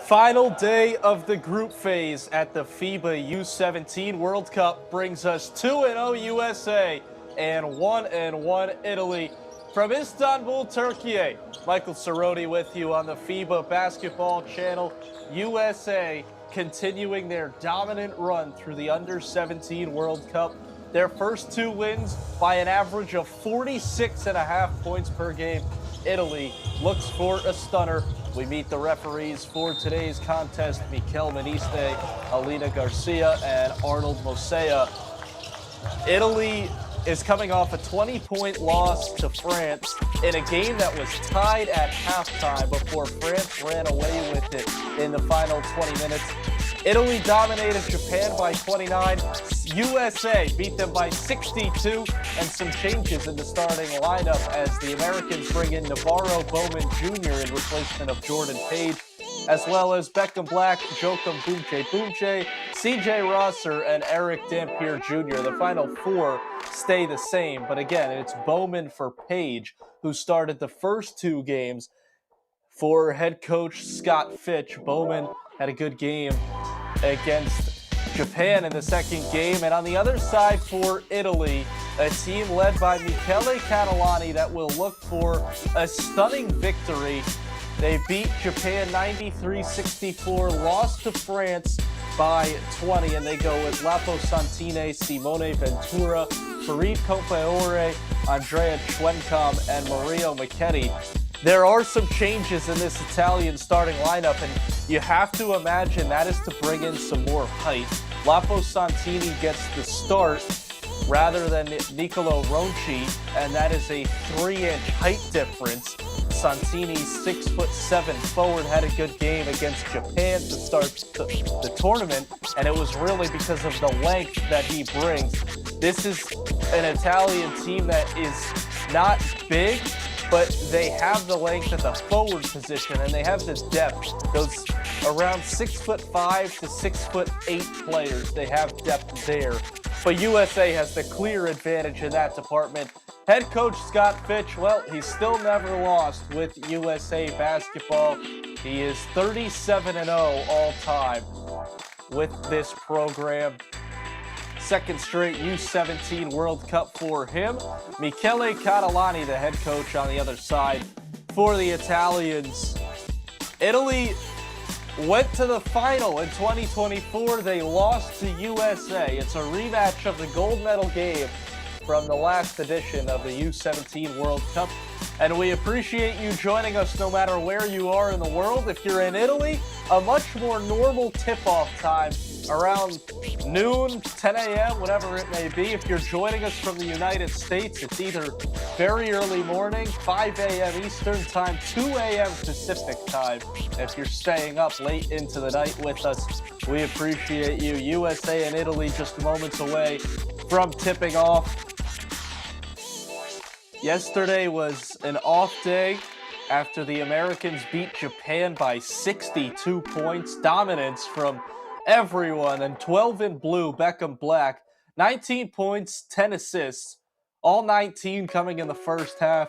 Final day of the group phase at the FIBA U17 World Cup brings us 2-0 USA and 1-1 Italy. From Istanbul, Turkey, Michael Cerrone with you on the FIBA Basketball Channel. USA continuing their dominant run through the Under-17 World Cup. Their first two wins by an average of 46.5 points per game. Italy looks for a stunner. We meet the referees for today's contest: Mikel Maniste, Alina Garcia, and Arnold Mosea. Italy is coming off a 20-point loss to France in a game that was tied at halftime before France ran away with it in the final 20 minutes. Italy dominated Japan by 29. USA beat them by 62, and some changes in the starting lineup as the Americans bring in Navarro Bowman Jr. in replacement of Jordan Page, as well as Beckham Black, Joachim Boumtje, CJ Rosser, and Eric Dampier Jr. The final four stay the same, but again, it's Bowman for Page, who started the first two games for head coach Scott Fitch. Bowman had a good game against Japan in the second game. And on the other side for Italy, a team led by Michele Catalani that will look for a stunning victory. They beat Japan 93-64, lost to France by 20, and they go with Lapo Santini, Simone Ventura, Farid Compaore, Andrea Schwenkam, and Mario Michetti. There are some changes in this Italian starting lineup, and you have to imagine that is to bring in some more height. Lapo Santini gets the start rather than Nicolo Ronchi, and that is a 3-inch height difference. Santini's 6'7" forward had a good game against Japan to start the tournament, and it was really because of the length that he brings. This is an Italian team that is not big, but they have the length at the forward position, and they have the depth. Those around 6'5" to 6'8" players, they have depth there. But USA has the clear advantage in that department. Head coach Scott Fitch, well, he's still never lost with USA basketball. He is 37-0 all time with this program. Second straight U17 World Cup for him. Michele Catalani, the head coach on the other side for the Italians. Italy went to the final in 2024. They lost to USA. It's a rematch of the gold medal game from the last edition of the U17 World Cup. And we appreciate you joining us no matter where you are in the world. If you're in Italy, a much more normal tip-off time around noon, 10 a.m., whatever it may be. If you're joining us from the United States, it's either very early morning, 5 a.m. Eastern time, 2 a.m. Pacific time. If you're staying up late into the night with us, we appreciate you. USA and Italy just moments away from tipping off. Yesterday was an off day after the Americans beat Japan by 62 points. Dominance from everyone, and 12 in blue, Beckham Black, 19 points, 10 assists, all 19 coming in the first half.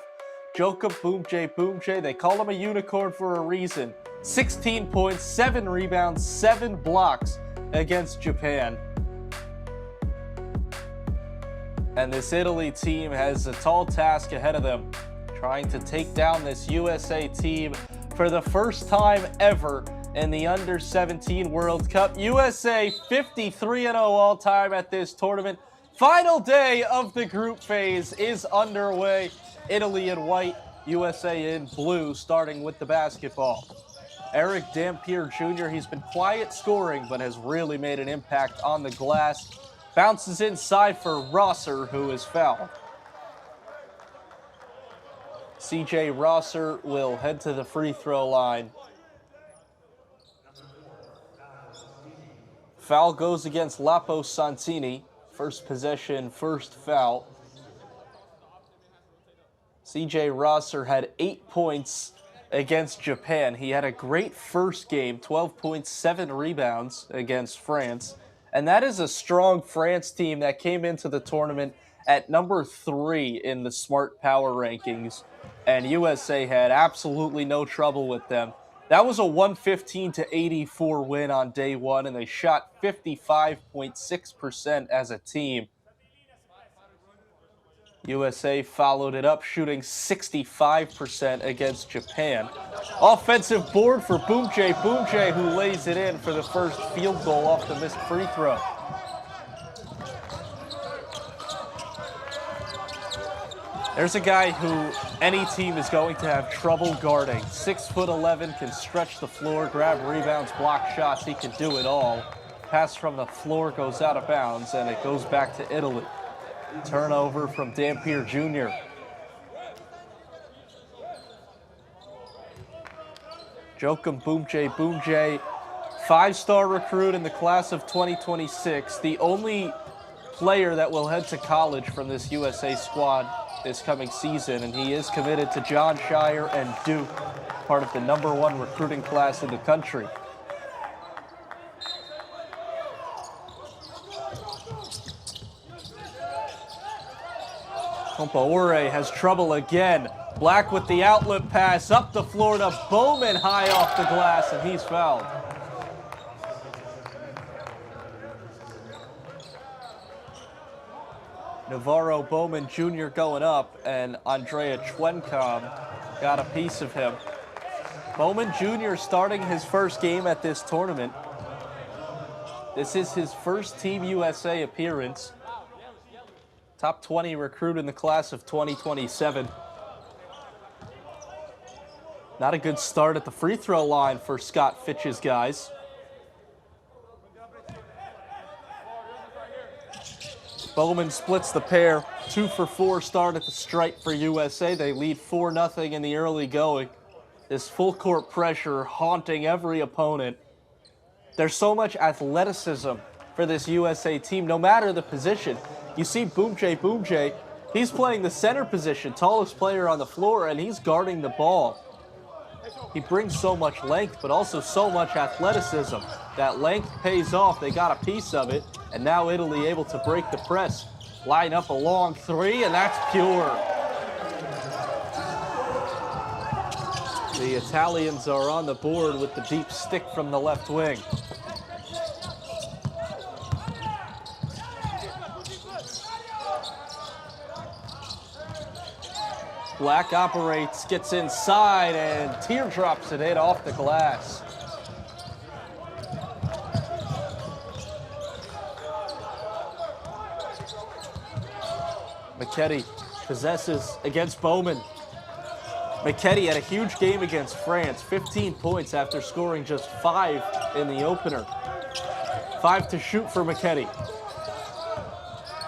Joachim Boumtje, they call him a unicorn for a reason. 16 points, 7 rebounds, 7 blocks against Japan. And this Italy team has a tall task ahead of them, trying to take down this USA team for the first time ever in the Under-17 World Cup. USA 53-0 all-time at this tournament. Final day of the group phase is underway. Italy in white, USA in blue, starting with the basketball. Eric Dampier Jr., he's been quiet scoring, but has really made an impact on the glass. Bounces inside for Rosser, who is fouled. CJ Rosser will head to the free throw line. Foul goes against Lapo Santini. First possession, first foul. CJ Rosser had 8 points against Japan. He had a great first game, 12 points, 7 rebounds against France. And that is a strong France team that came into the tournament at number 3 in the Smart Power rankings. And USA had absolutely no trouble with them. That was a 115-84 win on day one, and they shot 55.6% as a team. USA followed it up, shooting 65% against Japan. Offensive board for Boomjay, who lays it in for the first field goal off the missed free throw. There's a guy who any team is going to have trouble guarding. 6'11", can stretch the floor, grab rebounds, block shots. He can do it all. Pass from the floor goes out of bounds, and it goes back to Italy. Turnover from Dampier Jr. Joachim Boomjay, five-star recruit in the class of 2026. The only player that will head to college from this USA squad this coming season, and he is committed to John Shire and Duke, part of the #1 recruiting class in the country. Compaore has trouble again. Black with the outlet pass up the floor to Bowman, high off the glass, and he's fouled. Navarro Bowman Jr. going up, and Andrea Chwencom got a piece of him. Bowman Jr. starting his first game at this tournament. This is his first Team USA appearance. Top 20 recruit in the class of 2027. Not a good start at the free throw line for Scott Fitch's guys. Bowman splits the pair. 2 for 4 start at the stripe for USA. They lead 4-0 in the early going. This full court pressure haunting every opponent. There's so much athleticism for this USA team, no matter the position. You see Boomjay, he's playing the center position, tallest player on the floor, and he's guarding the ball. He brings so much length, but also so much athleticism. That length pays off. They got a piece of it, and now Italy able to break the press. Line up a long three, and that's pure. The Italians are on the board with the deep stick from the left wing. Black operates, gets inside, and teardrops it in off the glass. McKetty possesses against Bowman. McKetty had a huge game against France, 15 points after scoring just 5 in the opener. 5 to shoot for McKetty.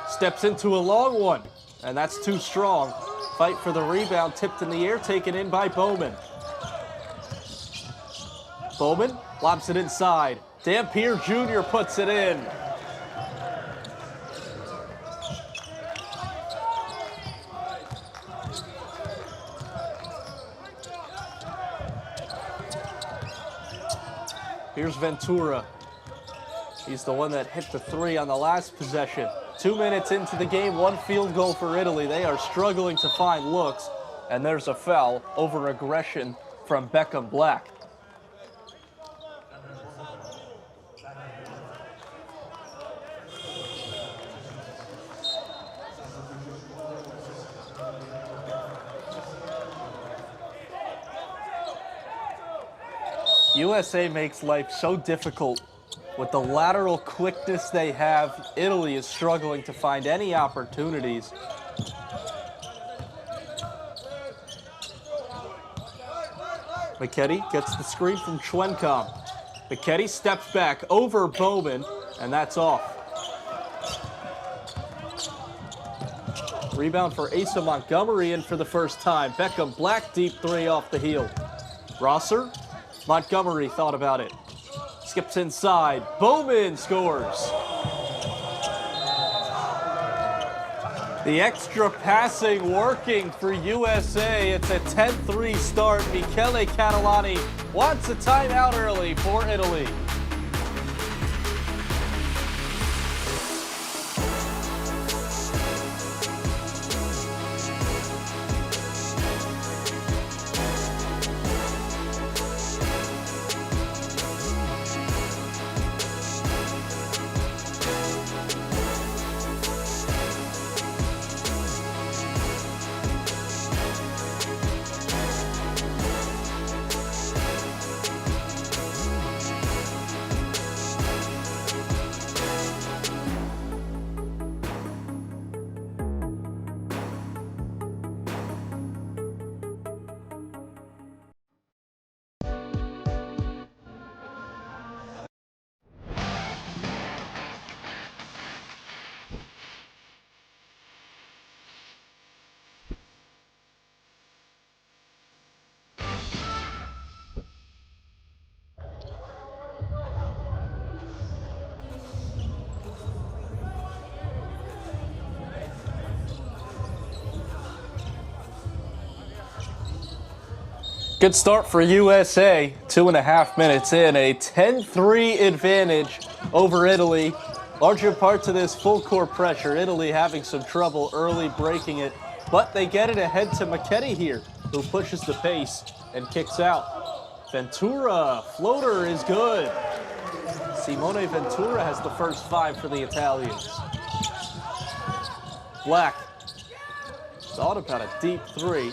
Steps into a long one, and that's too strong. Fight for the rebound, tipped in the air, taken in by Bowman. Bowman lobs it inside. Dampier Jr. puts it in. Here's Ventura. He's the one that hit the three on the last possession. 2 minutes into the game, 1 field goal for Italy. They are struggling to find looks, and there's a foul over aggression from Beckham Black. USA makes life so difficult. With the lateral quickness they have, Italy is struggling to find any opportunities. McKetty gets the screen from Chwencom. McKetty steps back over Bowman, and that's off. Rebound for Asa Montgomery in for the first time. Beckham Black deep three off the heel. Rosser, Montgomery thought about it. Skips inside. Bowman scores. The extra passing working for USA. It's a 10-3 start. Michele Catalani wants a timeout early for Italy. Good start for USA. 2.5 minutes in, a 10-3 advantage over Italy. Larger part to this full court pressure. Italy having some trouble early breaking it, but they get it ahead to Michetti here, who pushes the pace and kicks out. Ventura, floater is good. Simone Ventura has the first 5 for the Italians. Black thought about a deep 3.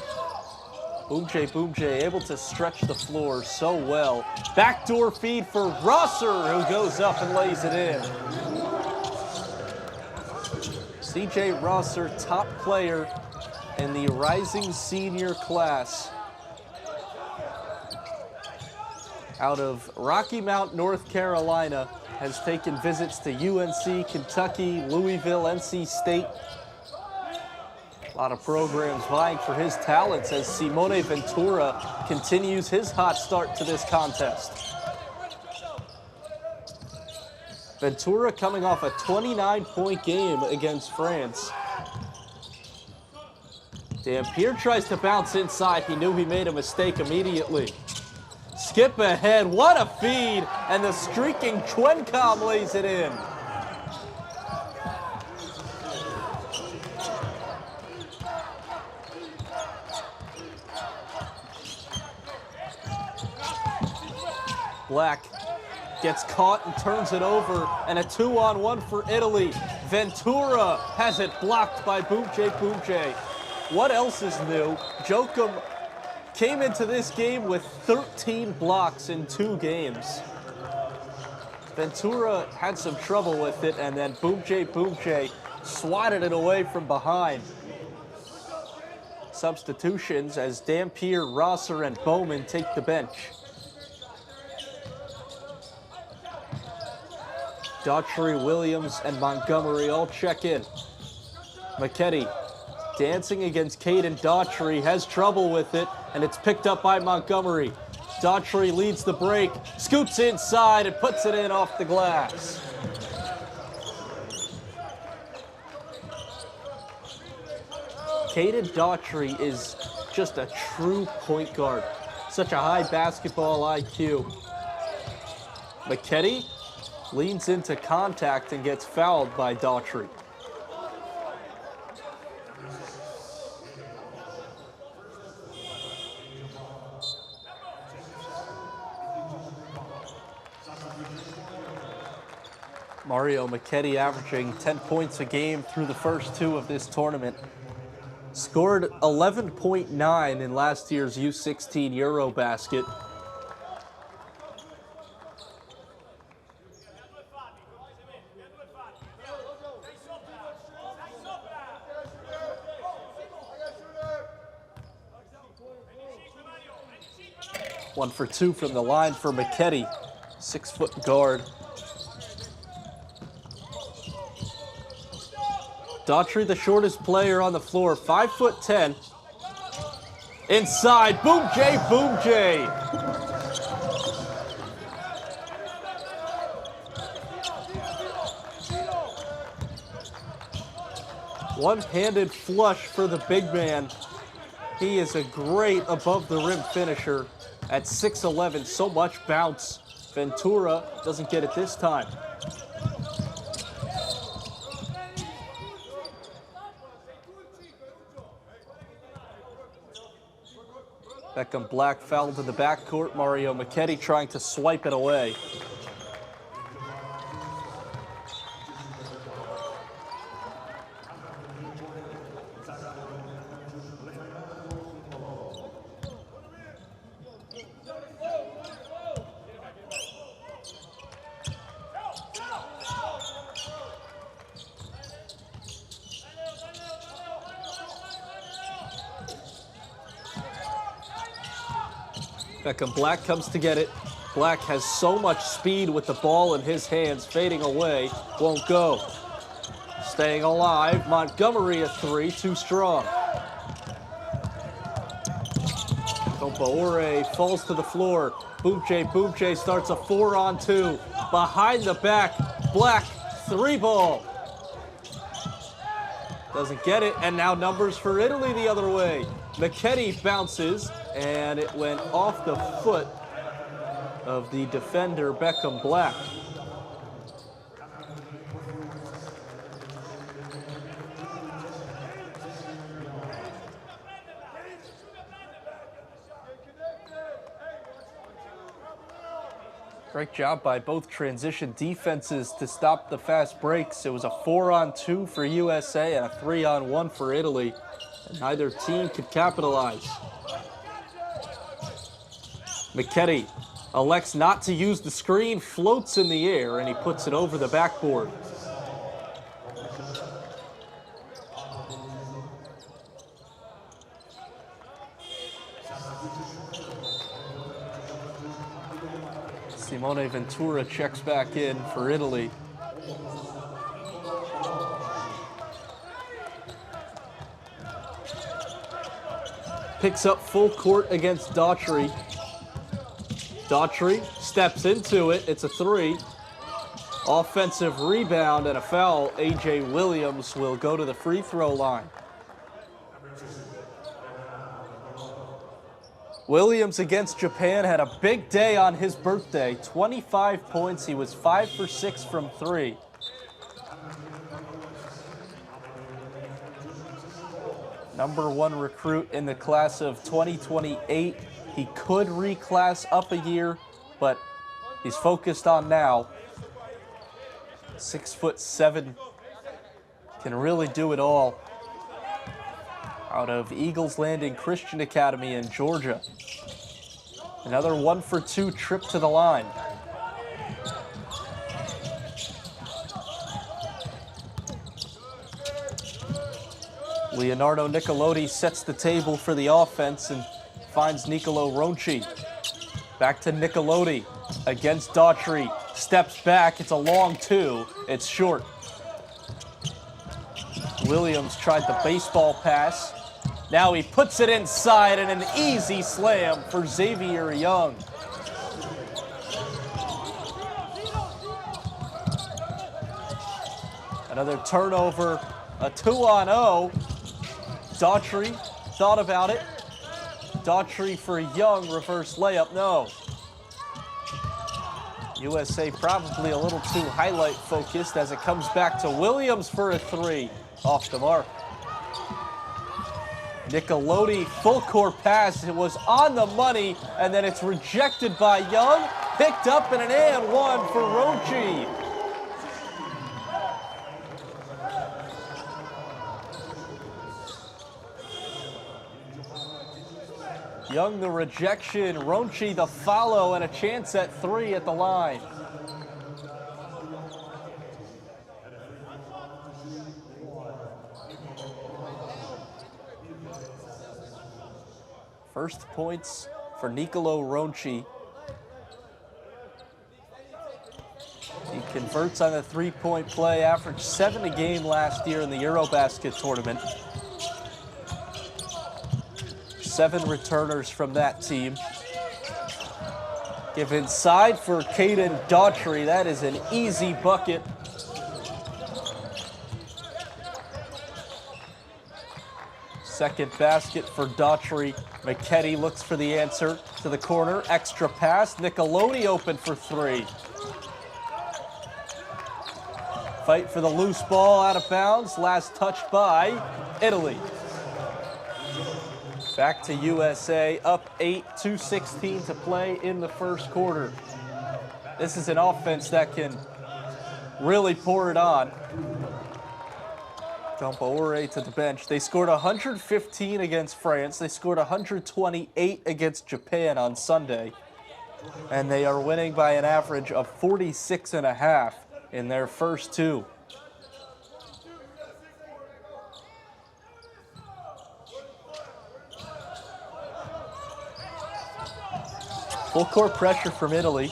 Boumtje able to stretch the floor so well. Backdoor feed for Rosser, who goes up and lays it in. CJ Rosser, top player in the rising senior class. Out of Rocky Mount, North Carolina, has taken visits to UNC, Kentucky, Louisville, NC State. A lot of programs vying for his talents as Simone Ventura continues his hot start to this contest. Ventura coming off a 29-point game against France. Dampier tries to bounce inside. He knew he made a mistake immediately. Skip ahead, what a feed, and the streaking Twencom lays it in. Black gets caught and turns it over, and a 2-on-1 for Italy. Ventura has it blocked by Boumtje. What else is new? Joachim came into this game with 13 blocks in 2 games. Ventura had some trouble with it, and then Boumtje swatted it away from behind. Substitutions as Dampier, Rosser, and Bowman take the bench. Daughtry, Williams, and Montgomery all check in. Michetti dancing against Caden Daughtry, has trouble with it, and it's picked up by Montgomery. Daughtry leads the break, scoots inside, and puts it in off the glass. Caden Daughtry is just a true point guard. Such a high basketball IQ. Michetti leans into contact and gets fouled by Daughtry. Mario Michetti averaging 10 points a game through the first 2 of this tournament. Scored 11.9 in last year's U16 Eurobasket. One for 2 from the line for Michetti, 6-foot guard. Daughtry, the shortest player on the floor, 5'10". Inside, Boumtje. One-handed flush for the big man. He is a great above-the-rim finisher at 6'11", so much bounce. Ventura doesn't get it this time. Beckham Black fouled to the backcourt. Mario Michetti trying to swipe it away. Beckham Black comes to get it. Black has so much speed with the ball in his hands, fading away, won't go. Staying alive, Montgomery a 3, too strong. Compaore falls to the floor. Boumtje starts a 4-on-2. Behind the back, Black, 3-ball. Doesn't get it, and now numbers for Italy the other way. Michetti bounces and it went off the foot of the defender, Beckham Black. Great job by both transition defenses to stop the fast breaks. It was a 4-on-2 for USA and a 3-on-1 for Italy, and neither team could capitalize. Michetti elects not to use the screen, floats in the air, and he puts it over the backboard. Simone Ventura checks back in for Italy. Picks up full court against Daughtry. Daughtry steps into it. It's a 3. Offensive rebound and a foul. A.J. Williams will go to the free throw line. Williams against Japan had a big day on his birthday. 25 points. He was 5 for 6 from 3. #1 recruit in the class of 2028. He could reclass up a year, but he's focused on now. 6'7", can really do it all. Out of Eagles Landing Christian Academy in Georgia. Another 1-for-2 trip to the line. Leonardo Nicolotti sets the table for the offense and finds Nicolo Ronchi. Back to Nicolotti against Daughtry. Steps back, it's a long 2, it's short. Williams tried the baseball pass. Now he puts it inside and an easy slam for Xavier Young. Another turnover, a 2-on-0. Daughtry thought about it. Daughtry for Young, reverse layup, no. USA probably a little too highlight focused as it comes back to Williams for a 3, off the mark. Nicolotti, full court pass, it was on the money, and then it's rejected by Young, picked up and an and 1 for Ronchi. Young the rejection, Ronchi the follow, and a chance at 3 at the line. First points for Nicolo Ronchi. He converts on a 3-point play, averaged 7 a game last year in the Eurobasket tournament. 7 returners from that team. Give inside for Caden Daughtry. That is an easy bucket. Second basket for Daughtry. Michetti looks for the answer to the corner. Extra pass. Nicolotti open for 3. Fight for the loose ball, out of bounds. Last touch by Italy. Back to USA, up 8, 2:16 to play in the first quarter. This is an offense that can really pour it on. Compaore to the bench. They scored 115 against France. They scored 128 against Japan on Sunday. And they are winning by an average of 46.5 in their first 2. Full court pressure from Italy.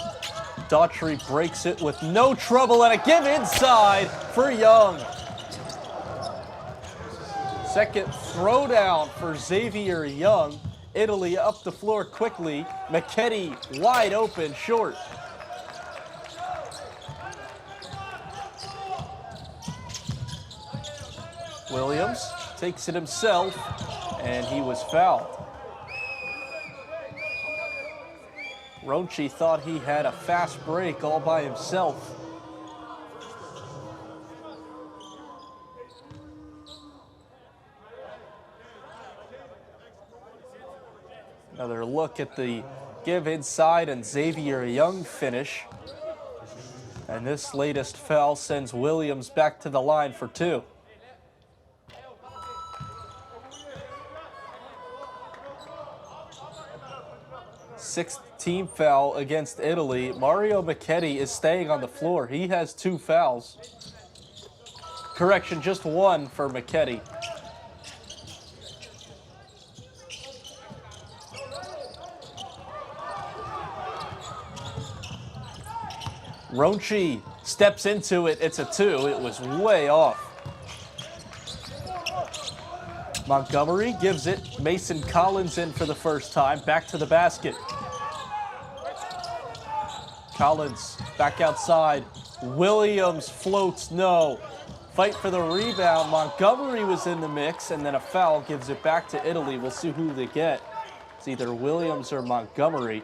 Daughtry breaks it with no trouble and a give inside for Young. Second throwdown for Xavier Young. Italy up the floor quickly. Michetti wide open, short. Williams takes it himself, and he was fouled. Ronchi thought he had a fast break all by himself. Another look at the give inside and Xavier Young finish. And this latest foul sends Williams back to the line for 2. Sixth team foul against Italy. Mario Michetti is staying on the floor. He has 2 fouls. Correction, just 1 for Michetti. Ronchi steps into it. It's a 2. It was way off. Montgomery gives it. Mason Collins in for the first time. Back to the basket. Collins back outside. Williams floats, no. Fight for the rebound. Montgomery was in the mix, and then a foul gives it back to Italy. We'll see who they get. It's either Williams or Montgomery.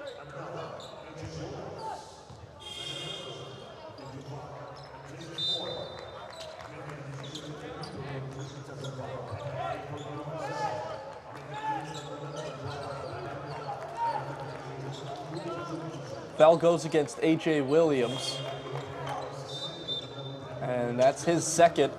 Foul goes against A.J. Williams. And that's his second.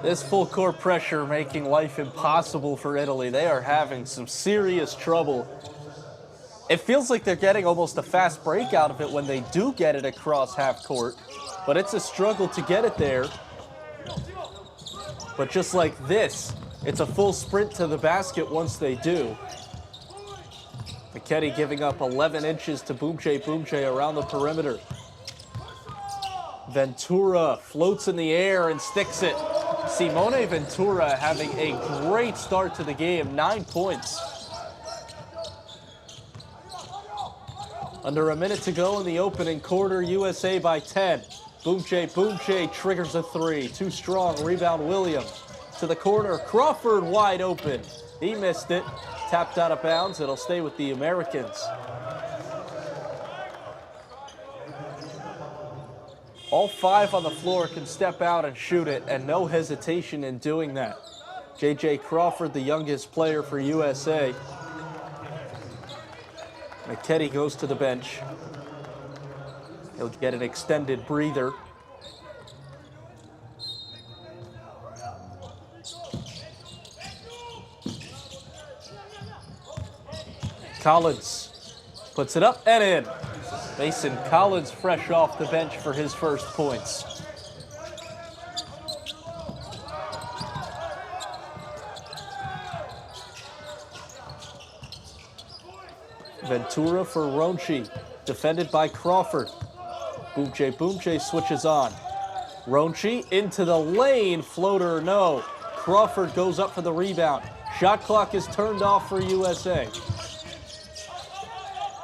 This full court pressure making life impossible for Italy. They are having some serious trouble. It feels like they're getting almost a fast break out of it when they do get it across half court, but it's a struggle to get it there. But just like this, it's a full sprint to the basket once they do. Michetti giving up 11 inches to Boumtje around the perimeter. Ventura floats in the air and sticks it. Simone Ventura having a great start to the game, 9 points. Under a minute to go in the opening quarter, USA by 10. Boumtje triggers a 3. Too strong, rebound Williams. To the corner, Crawford wide open. He missed it, tapped out of bounds. It'll stay with the Americans. All 5 on the floor can step out and shoot it, and no hesitation in doing that. J.J. Crawford, the youngest player for USA. Michetti goes to the bench. He'll get an extended breather. Collins puts it up and in. Mason Collins fresh off the bench for his first points. Ventura for Ronchi, defended by Crawford. Boumtje switches on. Ronchi into the lane, floater no. Crawford goes up for the rebound. Shot clock is turned off for USA.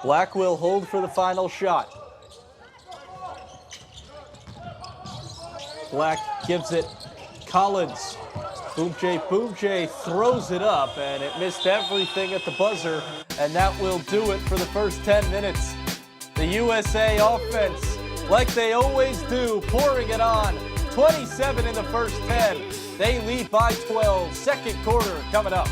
Black will hold for the final shot. Black gives it. Collins. Boumtje throws it up, and it missed everything at the buzzer, and that will do it for the first 10 minutes. The USA offense, like they always do, pouring it on. 27 in the first 10. They lead by 12. Second quarter coming up.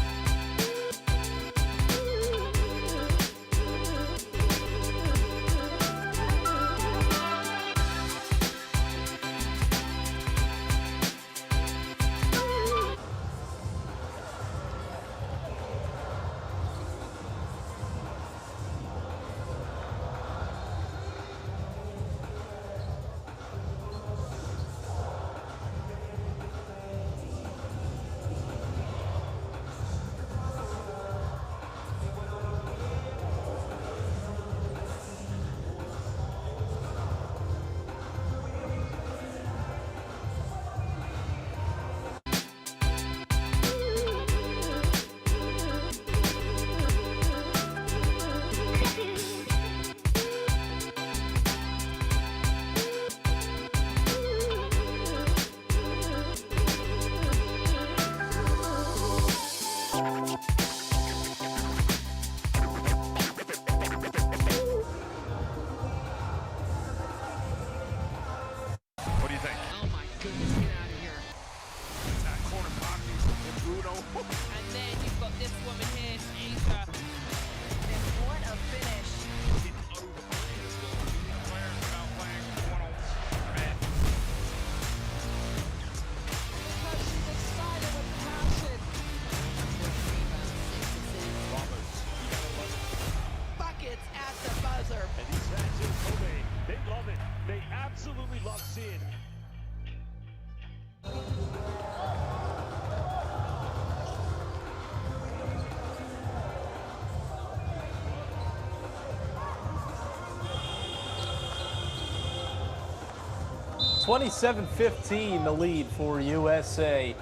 27-15 the lead for USA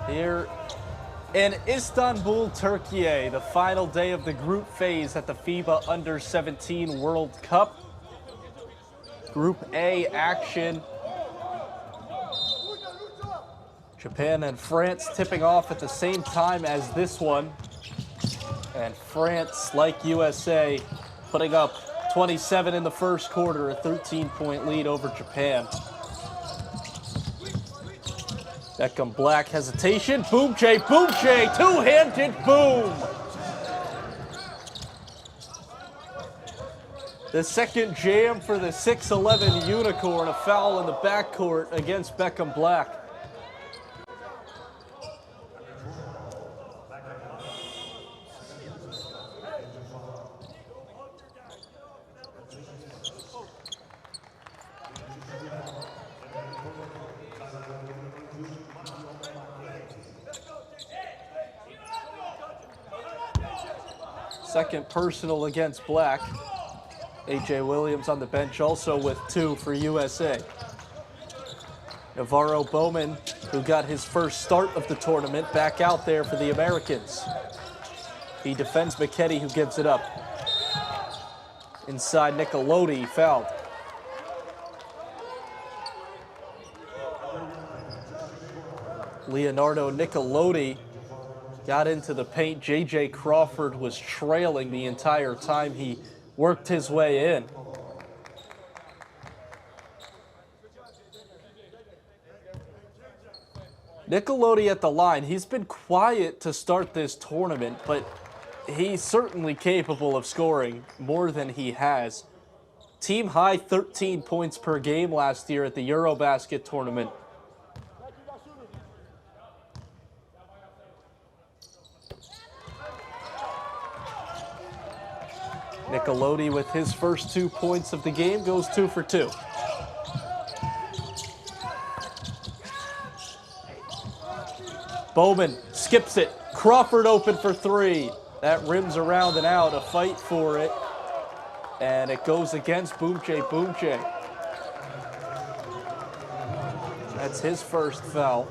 here in Istanbul, Turkey, the final day of the group phase at the FIBA U17 World Cup. Group A action. Japan and France tipping off at the same time as this one. And France, like USA, putting up 27 in the first quarter, a 13-point lead over Japan. Beckham Black hesitation. Boom J, two-handed boom. The second jam for the 6'11 unicorn, a foul in the backcourt against Beckham Black. Second personal against Black. A.J. Williams on the bench also with 2 for USA. Navarro Bowman, who got his first start of the tournament, back out there for the Americans. He defends McKetty, who gives it up. Inside, Nickelodeon fouled. Leonardo Nickelodeon got into the paint. J.J. Crawford was trailing the entire time he worked his way in. Nickelodeon at the line. He's been quiet to start this tournament, but he's certainly capable of scoring more than he has. Team high 13 points per game last year at the Eurobasket tournament. Nickelodeon with his first 2 points of the game goes 2 for 2. Bowman skips it. Crawford open for 3. That rims around and out, a fight for it. And it goes against Boom J. That's his first foul.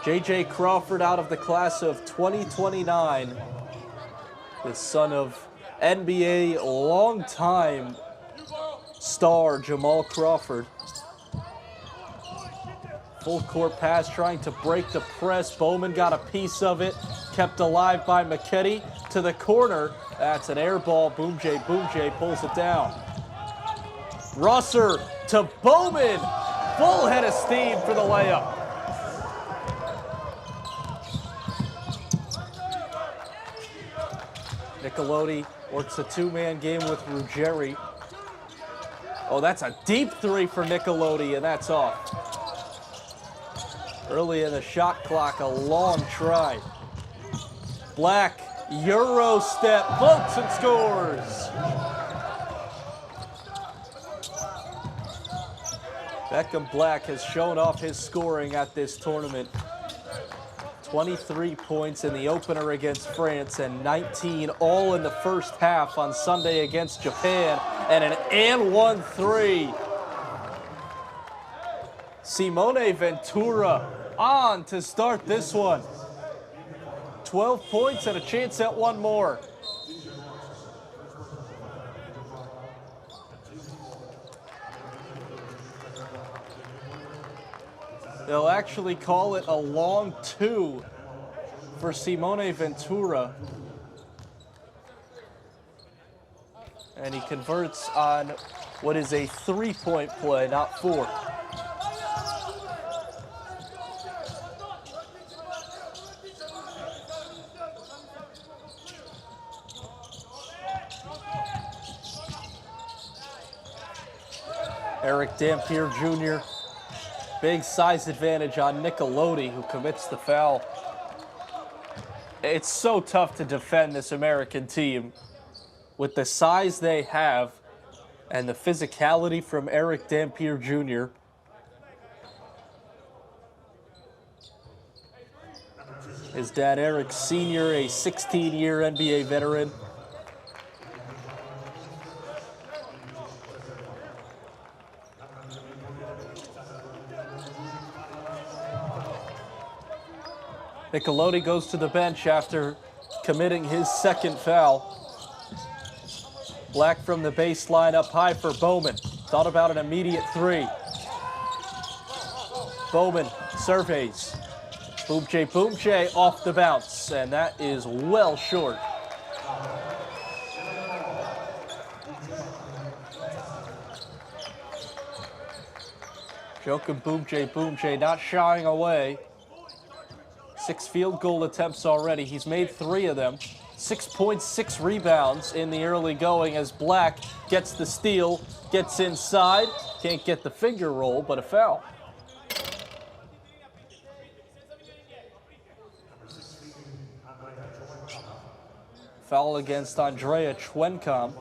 J.J. Crawford out of the class of 2029. The son of NBA longtime star Jamal Crawford. Full court pass trying to break the press. Bowman got a piece of it. Kept alive by McKetty to the corner. That's an air ball. Boom J pulls it down. Rosser to Bowman. Full head of steam for the layup. Nickelodeon works a 2-man game with Ruggieri. Oh, that's a deep 3 for Nickelodeon, and that's off. Early in the shot clock, a long try. Black, Euro step, floats and scores. Beckham Black has shown off his scoring at this tournament. 23 points in the opener against France and 19 all in the first half on Sunday against Japan, and an and-one 3. Simone Ventura on to start this one. 12 points and a chance at one more. They'll actually call it a long 2 for Simone Ventura. And he converts on what is a 3-point play, not 4. Eric Dampier Jr. Big size advantage on Nickelodeon, who commits the foul. It's so tough to defend this American team with the size they have and the physicality from Eric Dampier Jr. His dad, Eric Sr., a 16-year NBA veteran. Niccolodi goes to the bench after committing his second foul. Black from the baseline up high for Bowman. Thought about an immediate three. Bowman surveys. Boomche off the bounce, and that is well short. Joachim Boomche not shying away. 6 field goal attempts already. He's made 3 of them. 6 points, 6 rebounds in the early going as Black gets the steal, gets inside. Can't get the finger roll, but a foul. Foul against Andrea Chwencom.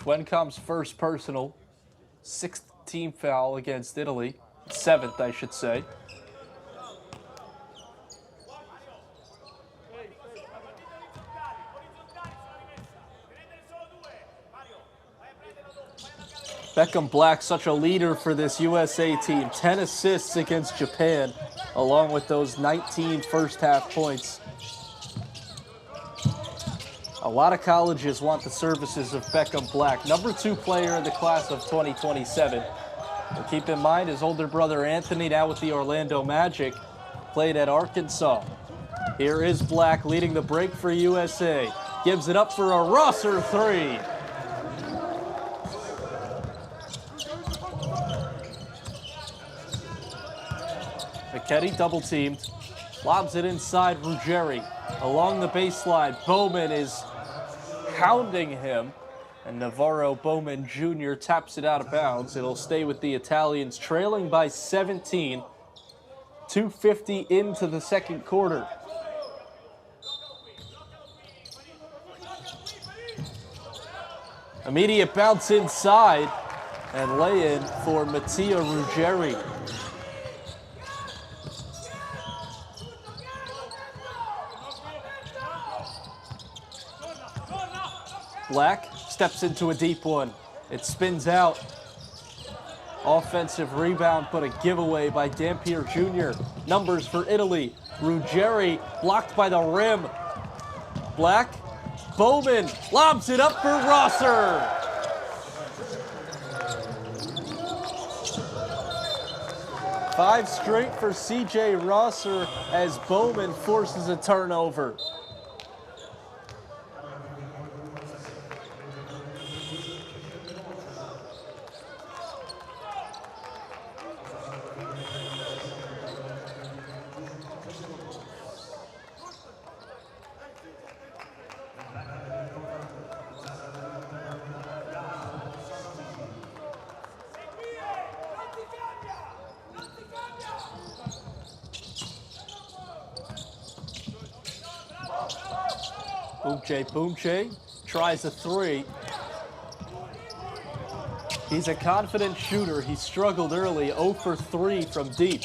Chwencom's first personal, 6th team foul against Italy, 7th, I should say. Beckham Black, such a leader for this USA team. 10 assists against Japan, along with those 19 first-half points. A lot of colleges want the services of Beckham Black, number 2 player in the class of 2027. And keep in mind, his older brother Anthony, now with the Orlando Magic, played at Arkansas. Here is Black leading the break for USA. Gives it up for a Rosser 3. McKetty double-teamed, lobs it inside Ruggeri. Along the baseline, Bowman is hounding him, and Navarro Bowman Jr. taps it out of bounds. It'll stay with the Italians, trailing by 17, 2:50 into the second quarter. Immediate bounce inside, and lay-in for Mattia Ruggeri. Black steps into a deep one. It spins out. Offensive rebound, but a giveaway by Dampier Jr. Numbers for Italy. Ruggeri blocked by the rim. Black, Bowman lobs it up for Rosser. Five straight for CJ Rosser as Bowman forces a turnover. Boomche tries a 3. He's a confident shooter. He struggled early, 0 for 3 from deep.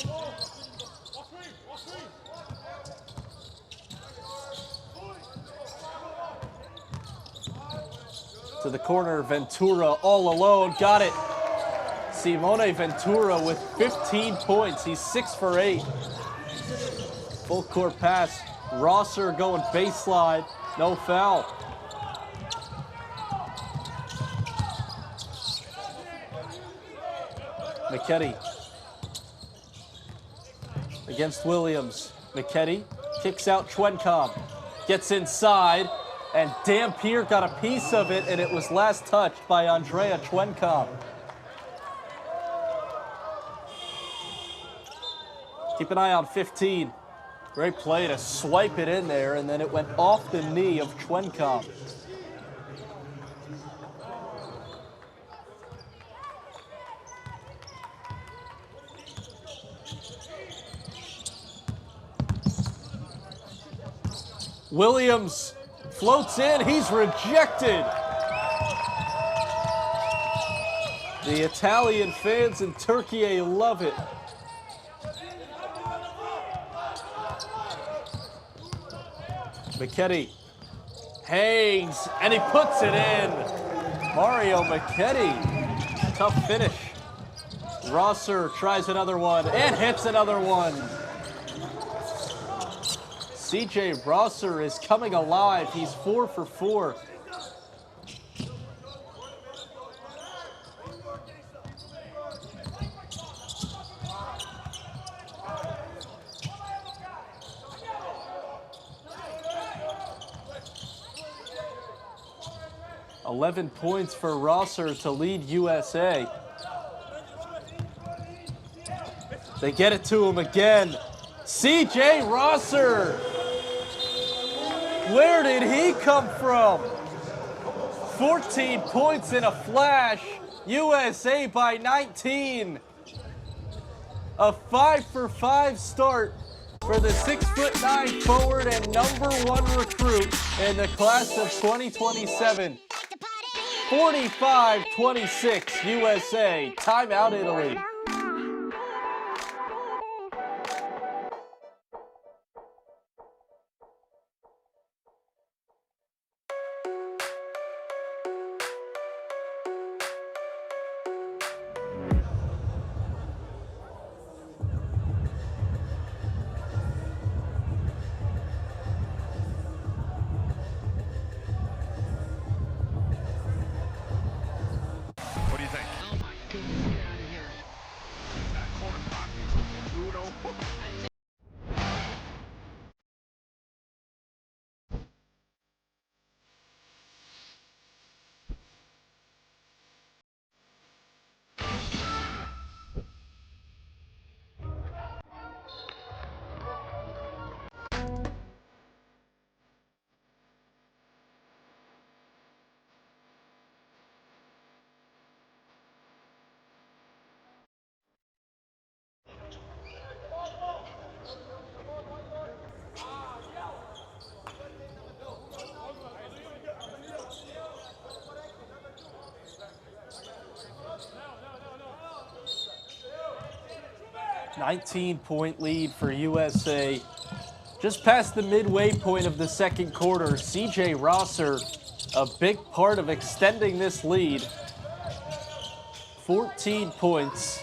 To the corner, Ventura all alone, got it. Simone Ventura with 15 points. He's 6 for 8. Full court pass. Rosser going baseline. No foul. McKetty against Williams. McKetty kicks out Chwencom. Gets inside, and Dampier got a piece of it, and it was last touched by Andrea Chwencom. Keep an eye on 15. Great play to swipe it in there, and then it went off the knee of Chwencom. Williams floats in, he's rejected. The Italian fans in Turkey love it. McKetty hangs, and he puts it in. Mario McKinney, tough finish. Rosser tries another one and hits another one. CJ Rosser is coming alive. He's 4 for 4. $11 points for Rosser to lead USA. They get it to him again. CJ Rosser. Where did he come from? 14 points in a flash. USA by 19. A 5 for 5 start for the 6'9" forward and #1 recruit in the class of 2027. 45-26 USA. Timeout Italy. What do you think? Oh my goodness, get out of here. That corner pocket, Bruno. 19-point lead for USA. Just past the midway point of the second quarter, CJ Rosser, a big part of extending this lead. 14 points.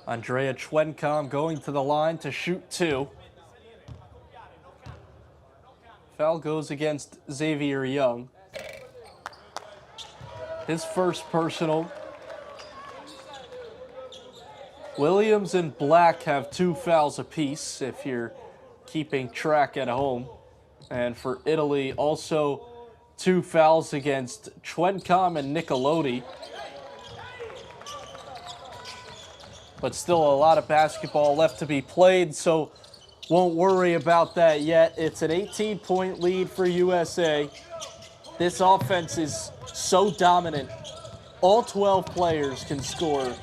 Andrea Chwencom going to the line to shoot 2. Foul goes against Xavier Young. His first personal. Williams and Black have 2 fouls apiece if you're keeping track at home. And for Italy, also 2 fouls against Chwencom and Nicolotti. But still a lot of basketball left to be played, so won't worry about that yet. It's an 18-point lead for USA. This offense is so dominant. All 12 players can score.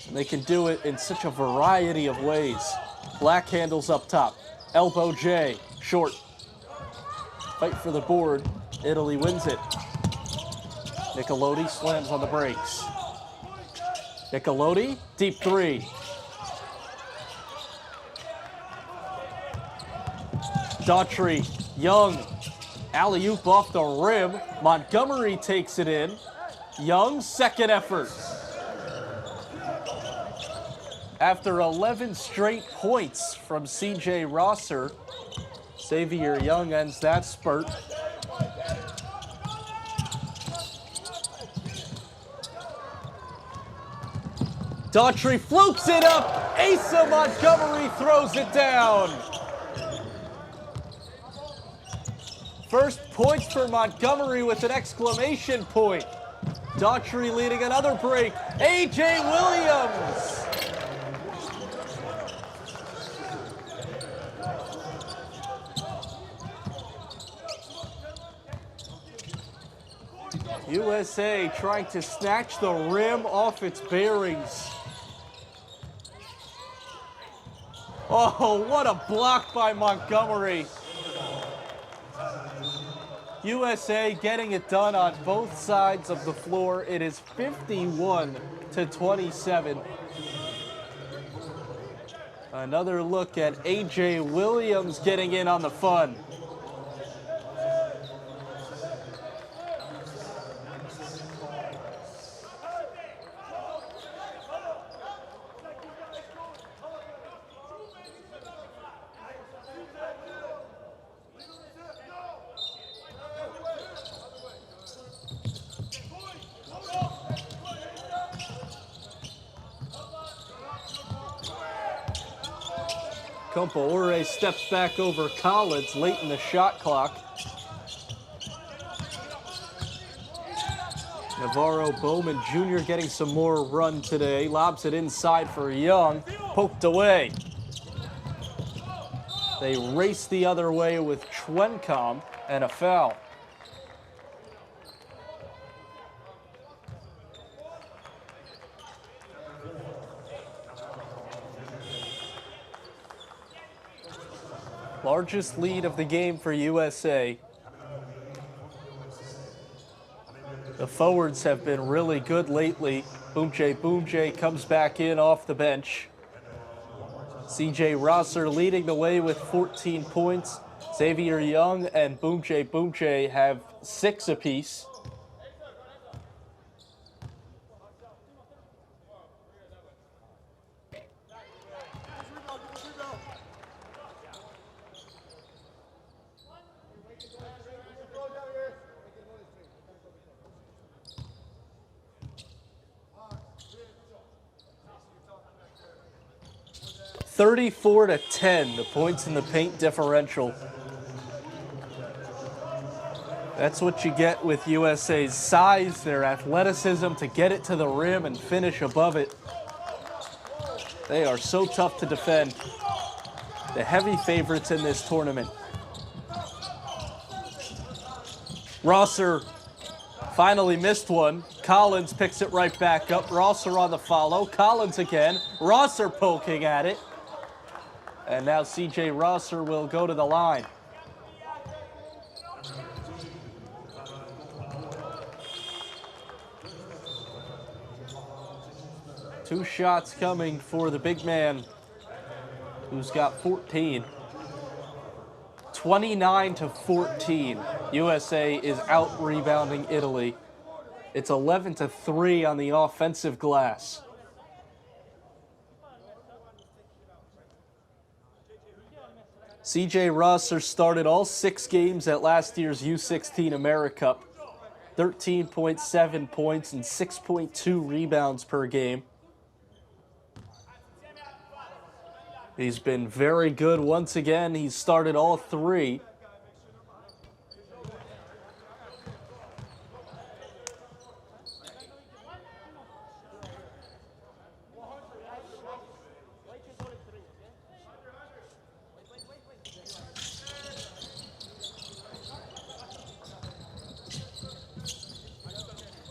And they can do it in such a variety of ways. Black handles up top. Elbow J, short. Fight for the board. Italy wins it. Nicolotti slams on the brakes. Nicolotti, deep 3. Daughtry, Young, alley-oop off the rim. Montgomery takes it in. Young, second effort. After 11 straight points from CJ Rosser, Xavier Young ends that spurt. Daughtry flukes it up. Asa Montgomery throws it down. First points for Montgomery with an exclamation point. Daughtry leading another break. A.J. Williams. USA trying to snatch the rim off its bearings. Oh, what a block by Montgomery. USA getting it done on both sides of the floor. It is 51-27. Another look at A.J. Williams getting in on the fun. Compaore steps back over Collins late in the shot clock. Navarro Bowman Jr. getting some more run today. Lobs it inside for Young. Poked away. They race the other way with Schwencom and a foul. Largest lead of the game for USA. The forwards have been really good lately. Boomjay comes back in off the bench. CJ Rosser leading the way with 14 points. Xavier Young and Boomjay have 6 apiece. (34-10), the points in the paint differential. That's what you get with USA's size, their athleticism to get it to the rim and finish above it. They are so tough to defend. The heavy favorites in this tournament. Rosser finally missed one. Collins picks it right back up. Rosser on the follow. Collins again. Rosser poking at it. And now CJ Rosser will go to the line. Two shots coming for the big man, who's got 14. 29-14. USA is out rebounding Italy. It's 11-3 on the offensive glass. CJ Rosser started all 6 games at last year's U16 AmeriCup. 13.7 points and 6.2 rebounds per game. He's been very good once again. He's started all 3.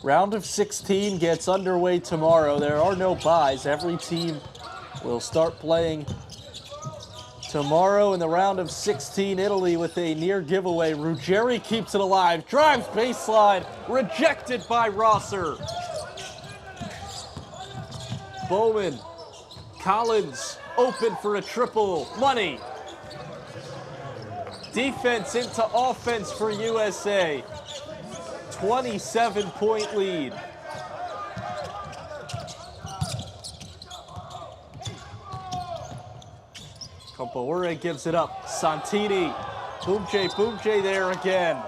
Round of 16 gets underway tomorrow. There are no byes. Every team will start playing tomorrow in the round of 16. Italy with a near giveaway. Ruggeri keeps it alive. Drives baseline. Rejected by Rosser. Bowman. Collins open for a triple. Money. Defense into offense for USA. 27-point lead. Compaore gives it up. Santini. Boomjay there again.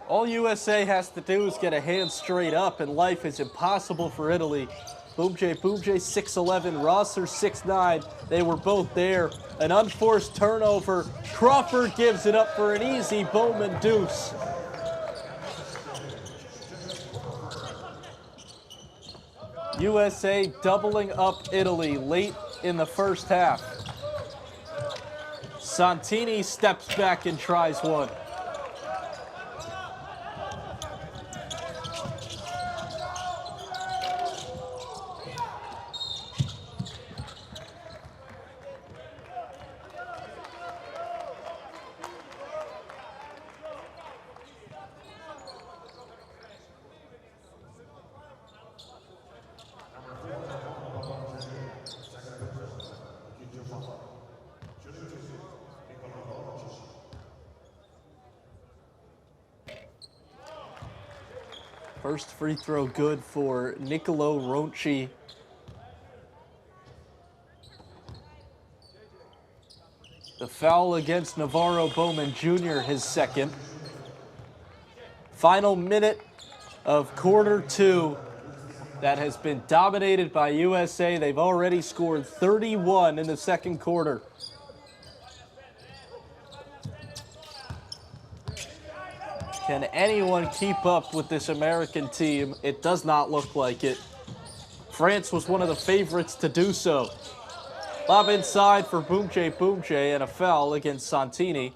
All USA has to do is get a hand straight up, and life is impossible for Italy. Boomjay 6'11", Rosser 6'9". They were both there. An unforced turnover. Crawford gives it up for an easy Bowman deuce. USA doubling up Italy late in the first half. Santini steps back and tries one. First free throw good for Nicolo Ronchi. The foul against Navarro Bowman Jr., his second. Final minute of quarter two that has been dominated by USA. They've already scored 31 in the second quarter. Can anyone keep up with this American team? It does not look like it. France was one of the favorites to do so. Lob inside for Boumtje and a foul against Santini.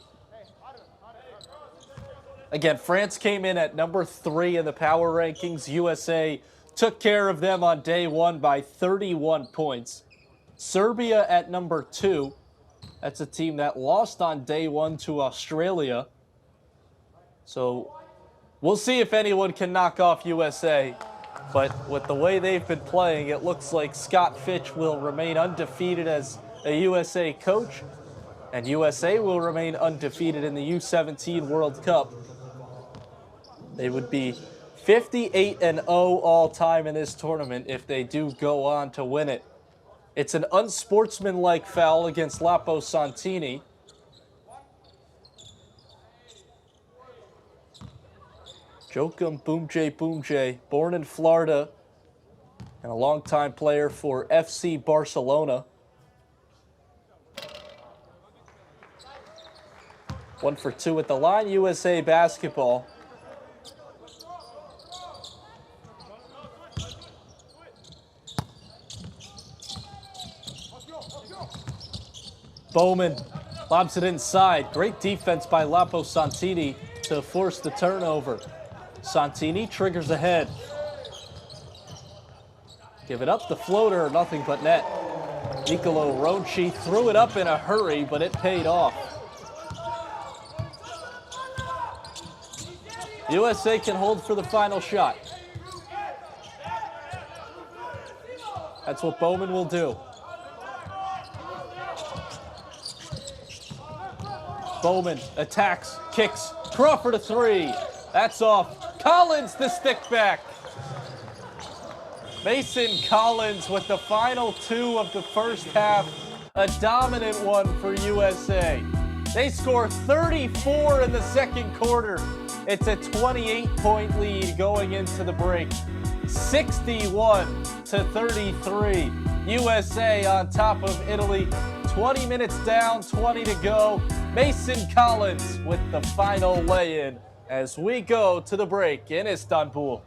Again, France came in at number 3 in the power rankings. USA took care of them on day 1 by 31 points. Serbia at number 2. That's a team that lost on day 1 to Australia. So we'll see if anyone can knock off USA. But with the way they've been playing, it looks like Scott Fitch will remain undefeated as a USA coach, and USA will remain undefeated in the U17 World Cup. They would be 58-0 all-time in this tournament if they do go on to win it. It's an unsportsmanlike foul against Lapo Santini. Joachim Boumtje, born in Florida and a longtime player for FC Barcelona. 1 for 2 at the line, USA basketball. Bowman lobs it inside. Great defense by Lapo Santini to force the turnover. Santini triggers ahead. Give it up, the floater, nothing but net. Nicolo Ronchi threw it up in a hurry, but it paid off. USA can hold for the final shot. That's what Bowman will do. Bowman attacks, kicks, Crawford a 3. That's off. Collins the stick back. Mason Collins with the final 2 of the first half. A dominant one for USA. They score 34 in the second quarter. It's a 28-point lead going into the break. 61-33. USA on top of Italy. 20 minutes down, 20 to go. Mason Collins with the final lay-in as we go to the break in Istanbul.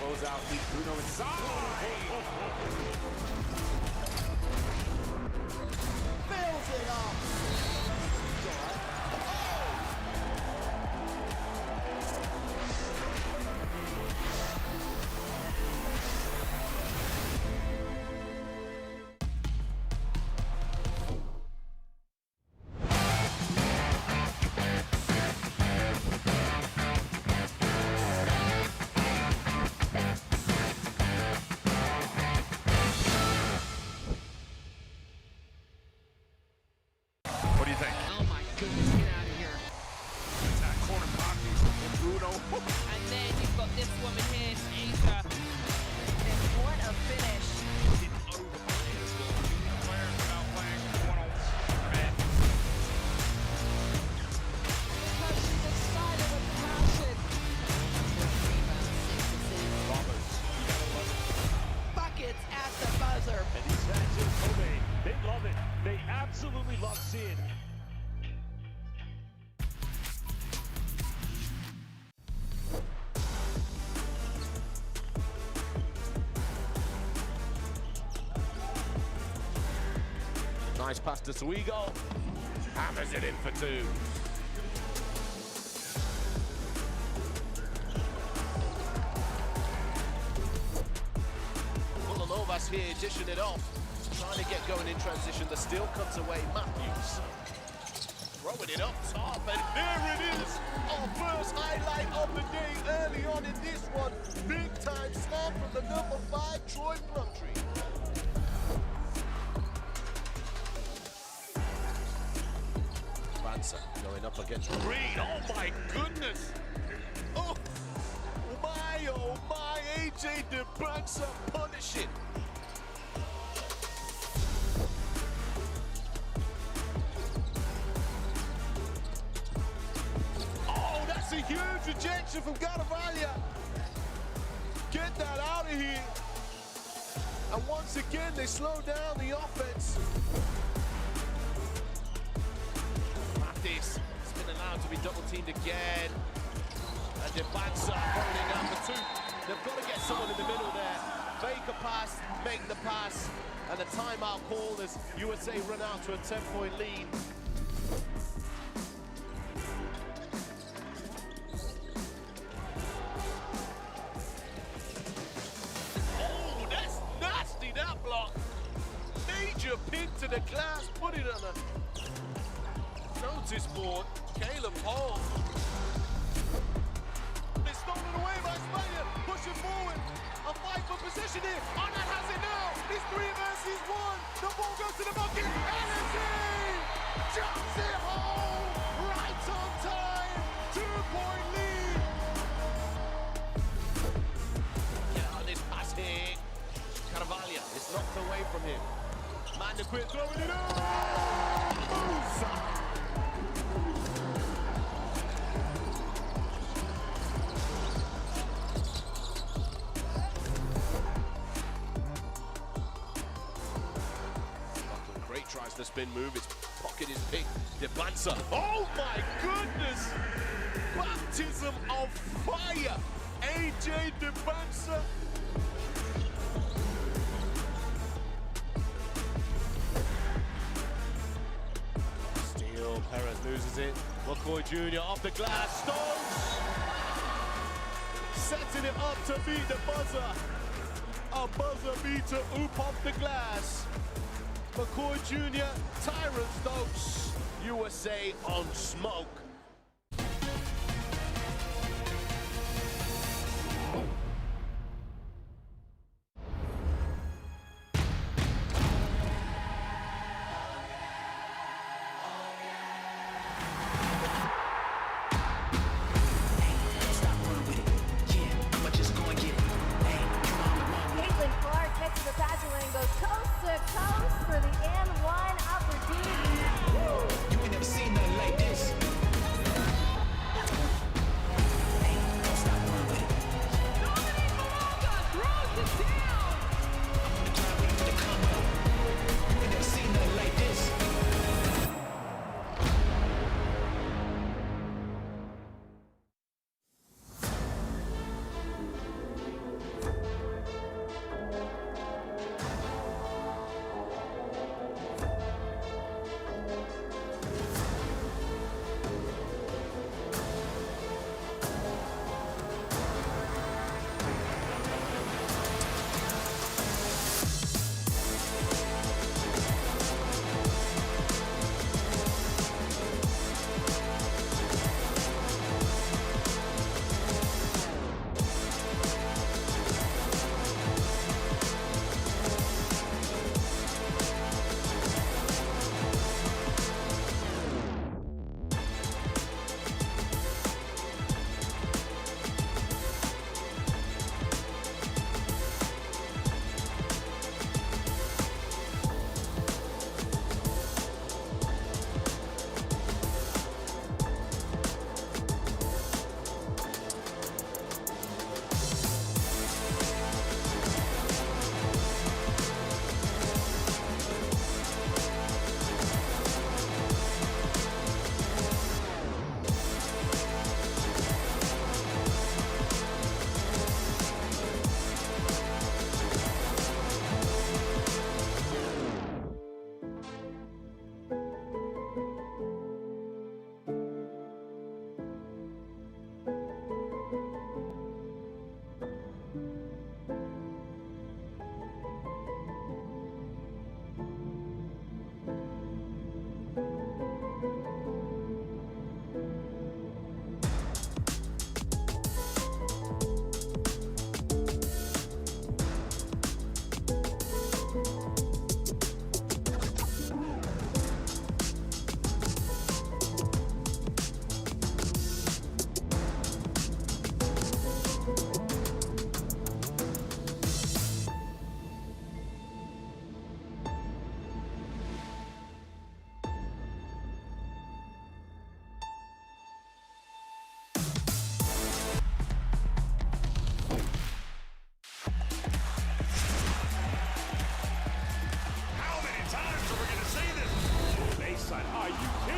Close out, lead Bruno inside. Fills it up. What do you think? Oh my goodness, get out of here. That corner pocket from Bruno. And then you've got this woman here, Asia. And what a finish. Didn't overplay it as well. Players without playing one-on-one. Because she's excited with passion. Buckets at the buzzer. And these fans in Kobe, they love it. They absolutely love seeing it. Nice pass to Suigo. Hammers it in for two. Villanova's here, dishing it off. Trying to get going in transition. The steal comes away. Matthews throwing it up top, and there it is. Our first highlight of the day early on in this one. Big time slam from the number 5, Troy Plumtree. Banza going up against Green. Oh my goodness! Oh my! AJ DeBanza punishing. Oh, that's a huge rejection from Garavaglia. Get that out of here. And once again, they slow down the offense. This has been allowed to be double-teamed again. And DeBanza holding up for two. They've got to get someone in the middle there. Fake a pass, make the pass. And a timeout call as USA run out to a 10-point lead. Oh, that's nasty, that block. Major pin to the glass, put it on a notice board. Caleb Hall. It's stolen away by Spain. Pushing forward. A fight for position here. Arnett has it now. It's 3 versus 1. The ball goes to the bucket. And it's in. Jumps it home. Right on time. 2-point lead. Get out this pass here. Carvalho is knocked away from him. Man to quit throwing it up. Boom. Tries the spin move, his pocket is big. DeBanza, oh my goodness! Baptism of fire! AJ DeBanza. Steal, Perez loses it. McCoy Jr. off the glass, Stokes! Setting it up to beat the buzzer. A buzzer beater, oop off the glass. McCoy Jr., Tyron Stokes, USA on smoke. For the N1 opportunity. You ain't never seen nothing like this.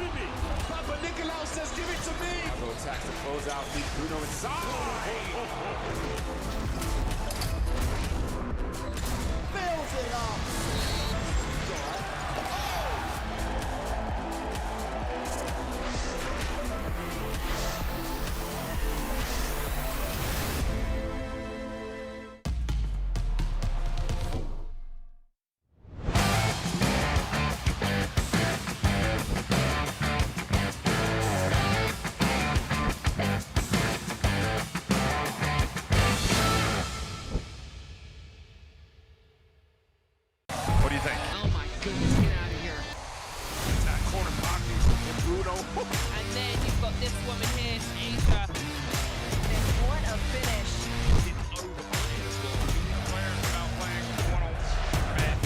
kidding me? Papa Nicolau says, give it to me. Go attacks to close out. Beat Bruno inside. Fills it up. What do you think? Oh my goodness, get out of here. That corner pocket. And Bruno. And then you've got this woman here, Asia. And what a finish. Players out playing one-on-man.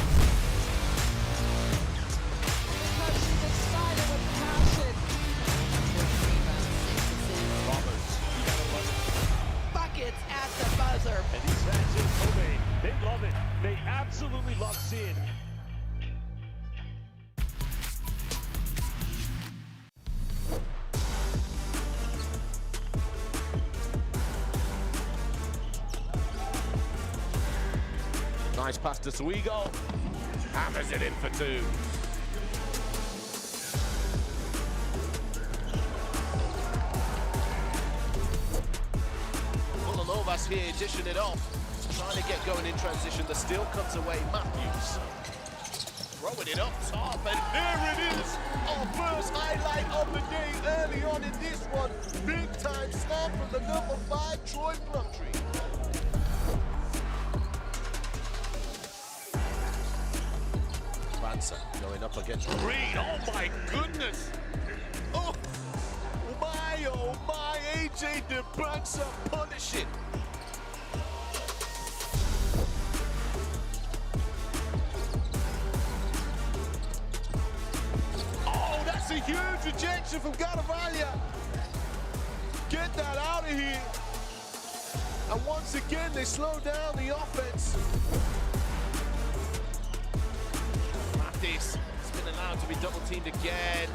Because she's excited with passion. Buckets at the buzzer. And these fans in Kobe, they love it. They absolutely love seeing. Nice pass to Suigo. Hammers it in for two. Vulanovas here dishing it off. Trying to get going in transition. The steal comes away. Matthews. Throwing it up top, and there it is. Our first highlight of the day early on in this one. Big time snap from the number 5, Troy Plumtree. Bansa going up against Green. Oh my goodness! Oh my, AJ DeBansa punish it. Oh, that's a huge rejection from Garavaglia. Get that out of here. And once again, they slow down the offense. This has been allowed to be double-teamed again.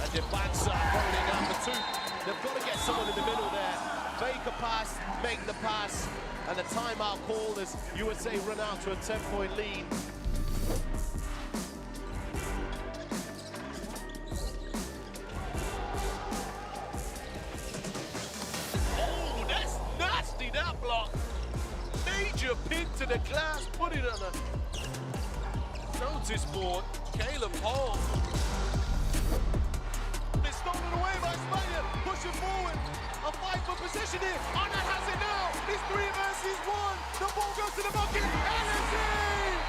And DeBansa holding down for two. They've got to get someone in the middle there. Fake a pass, make the pass. And the timeout called as USA run out to a 10-point lead. Oh, that's nasty, that block. Major pin to the glass, put it on a notice board. Caleb Hall. It's stolen away by Spain. Pushing forward. A fight for position here. Arnott has it now. It's 3 versus 1. The ball goes to the bucket. And it's in.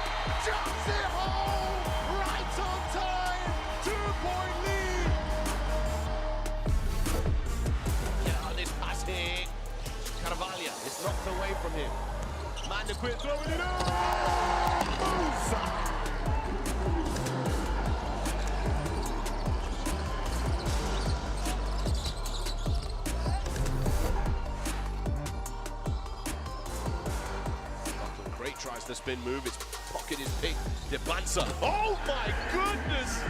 Jumps it home. Right on time. 2-point lead. Yeah, on this pass here. Caravaglia is knocked away from him. Man, the quit throwing it up. Moves. Tries the spin move, his pocket is big. DeBansa, oh my goodness!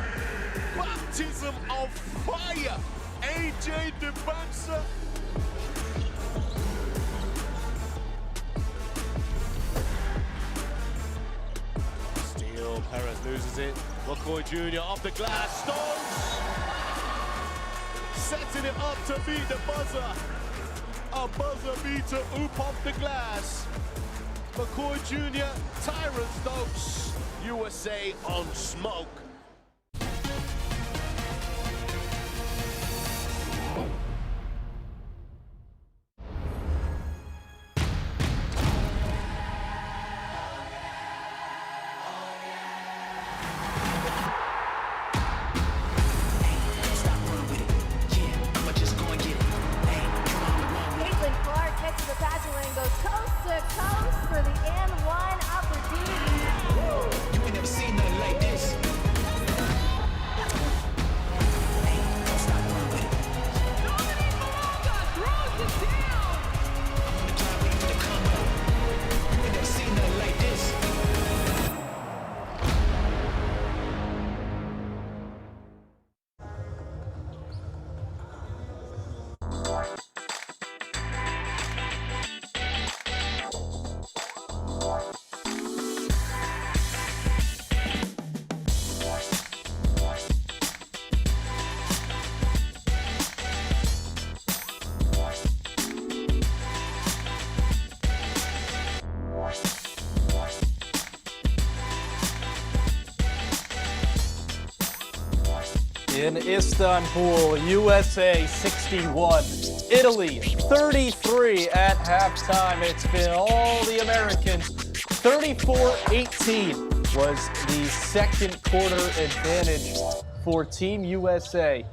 Baptism of fire! AJ DeBansa. Steal, Perez loses it. McCoy Jr. off the glass, Stokes! Setting it up to beat the buzzer. A buzzer beater, oop off the glass. McCoy Jr., Tyron Stokes, USA on smoke. Gets the passing lane, goes coast to coast for the N1 opportunity. You ain't never seen nothing like this. in Istanbul, USA 61, Italy 33 at halftime. It's been all the Americans. 34-18 was the second quarter advantage for Team USA.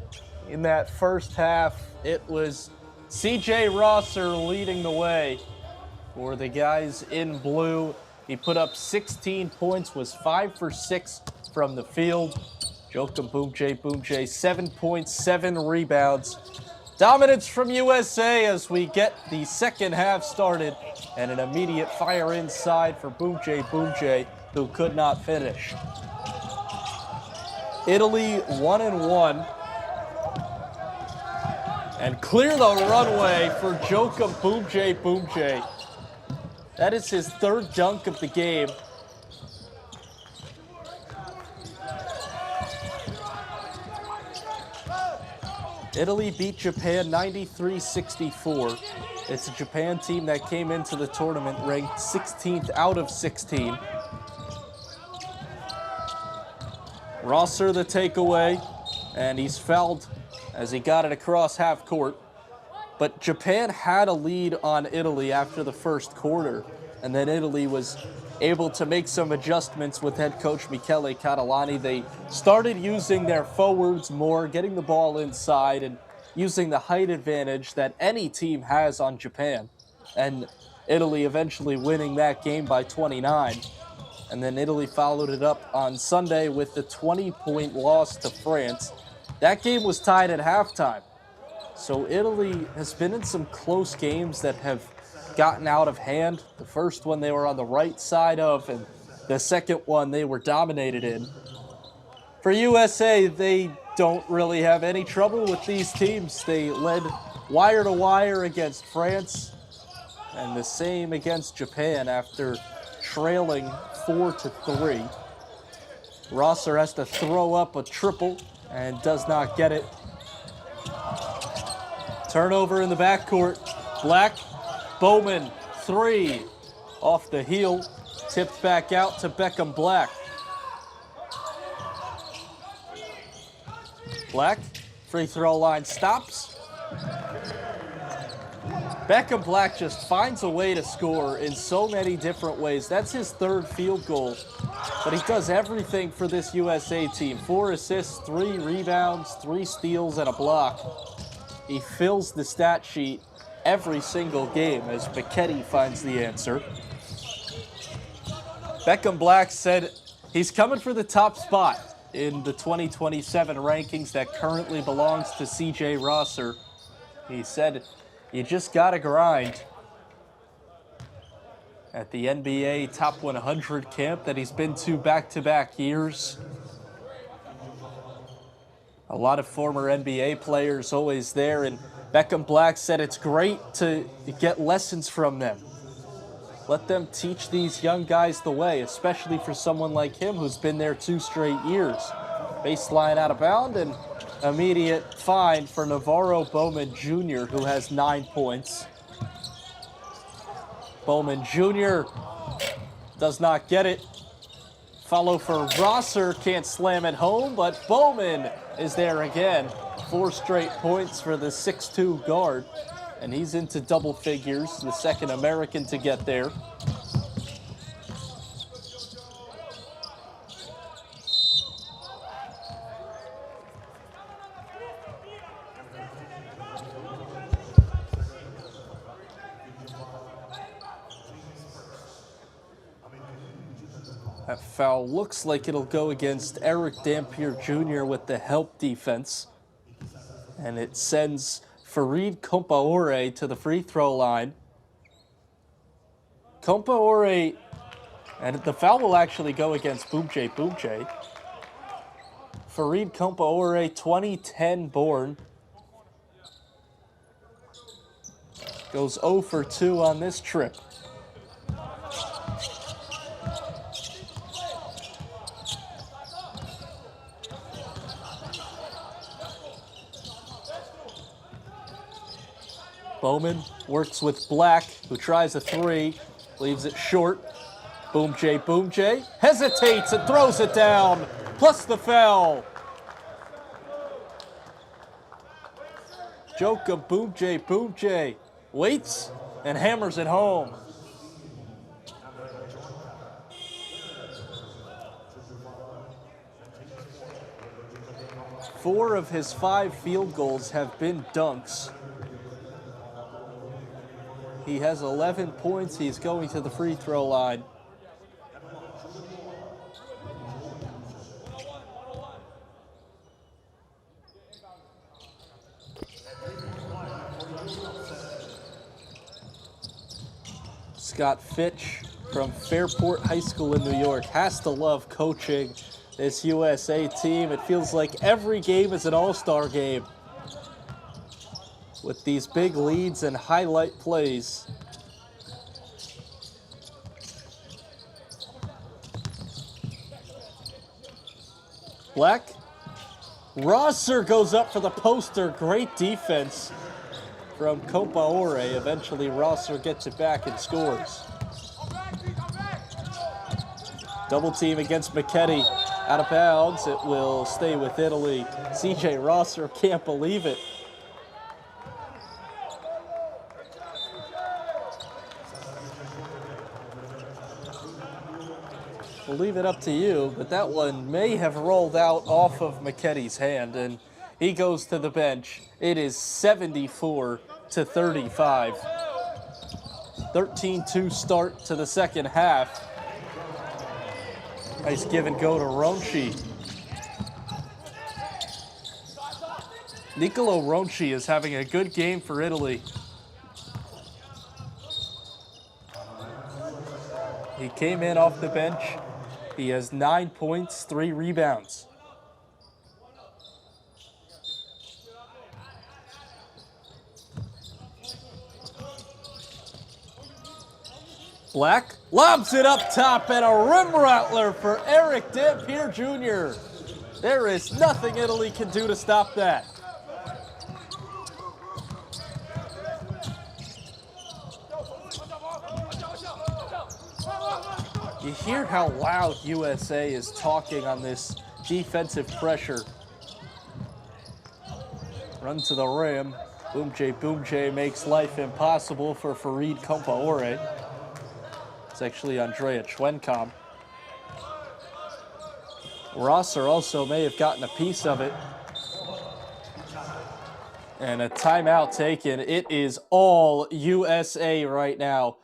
In that first half, it was CJ Rosser leading the way for the guys in blue. He put up 16 points, was 5 for 6 from the field. Joakim Boom J, 7 points, 7 rebounds. Dominance from USA as we get the second half started, and an immediate fire inside for Boom J, who could not finish. Italy 1-1. And clear the runway for Joakim Boom J. That is his third dunk of the game. Italy beat Japan 93-64. It's a Japan team that came into the tournament ranked 16th out of 16. Rosser the takeaway, and he's fouled as he got it across half court. But Japan had a lead on Italy after the first quarter, and then Italy was able to make some adjustments with head coach Michele Catalani. They started using their forwards more, getting the ball inside and using the height advantage that any team has on Japan. And Italy eventually winning that game by 29. And then Italy followed it up on Sunday with the 20-point loss to France. That game was tied at halftime. So Italy has been in some close games that have gotten out of hand. The first one they were on the right side of, and the second one they were dominated in. For USA, they don't really have any trouble with these teams. They led wire to wire against France, and the same against Japan after trailing 4-3. Rosser has to throw up a triple and does not get it. Turnover in the backcourt. Black, Bowman, 3. Off the heel, tipped back out to Beckham Black. Black, free throw line stops. Beckham Black just finds a way to score in so many different ways. That's his third field goal, but he does everything for this USA team. 4 assists, 3 rebounds, 3 steals, and a block. He fills the stat sheet every single game as Becchetti finds the answer. Beckham Black said he's coming for the top spot in the 2027 rankings that currently belongs to CJ Rosser. He said, you just gotta grind. At the NBA Top 100 camp that he's been to back-to-back years. A lot of former NBA players always there, and Beckham Black said it's great to get lessons from them. Let them teach these young guys the way, especially for someone like him who's been there 2 straight years. Baseline out of bounds, and immediate fine for Navarro Bowman Jr., who has 9 points. Bowman Jr. does not get it. Follow for Rosser, can't slam it home, but Bowman is there again. 4 straight points for the 6'2 guard, and he's into double figures, the second American to get there. That foul looks like it'll go against Eric Dampier Jr. with the help defense. And it sends Farid Compaore to the free throw line. Compaore, and the foul will actually go against Boom J. Farid Compaore, 2010 born. Goes 0 for 2 on this trip. Bowman works with Black, who tries a 3, leaves it short. Boom J hesitates and throws it down, plus the foul. Joka Boomjay waits and hammers it home. Four of his 5 field goals have been dunks. He has 11 points. He's going to the free throw line. Scott Fitch from Fairport High School in New York has to love coaching this USA team. It feels like every game is an all-star game with these big leads and highlight plays. Black. Rosser goes up for the poster. Great defense from Compaore. Eventually, Rosser gets it back and scores. Double team against McKetty. Out of bounds. It will stay with Italy. CJ Rosser can't believe it. We'll leave it up to you, but that one may have rolled out off of McKetty's hand, and he goes to the bench. It is 74-35. 13-2 start to the second half. Nice give and go to Ronchi. Nicolo Ronchi is having a good game for Italy. He came in off the bench. He has 9 points, 3 rebounds. Black lobs it up top and a rim rattler for Eric Dampier Jr. There is nothing Italy can do to stop that. You hear how loud USA is talking on this defensive pressure. Run to the rim. Boomjay makes life impossible for Farid Compaore. It's actually Andrea Chwencom. Rosser also may have gotten a piece of it. And a timeout taken. It is all USA right now.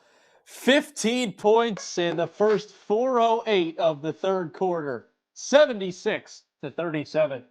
15 points in the first 4:08 of the third quarter. 76-37.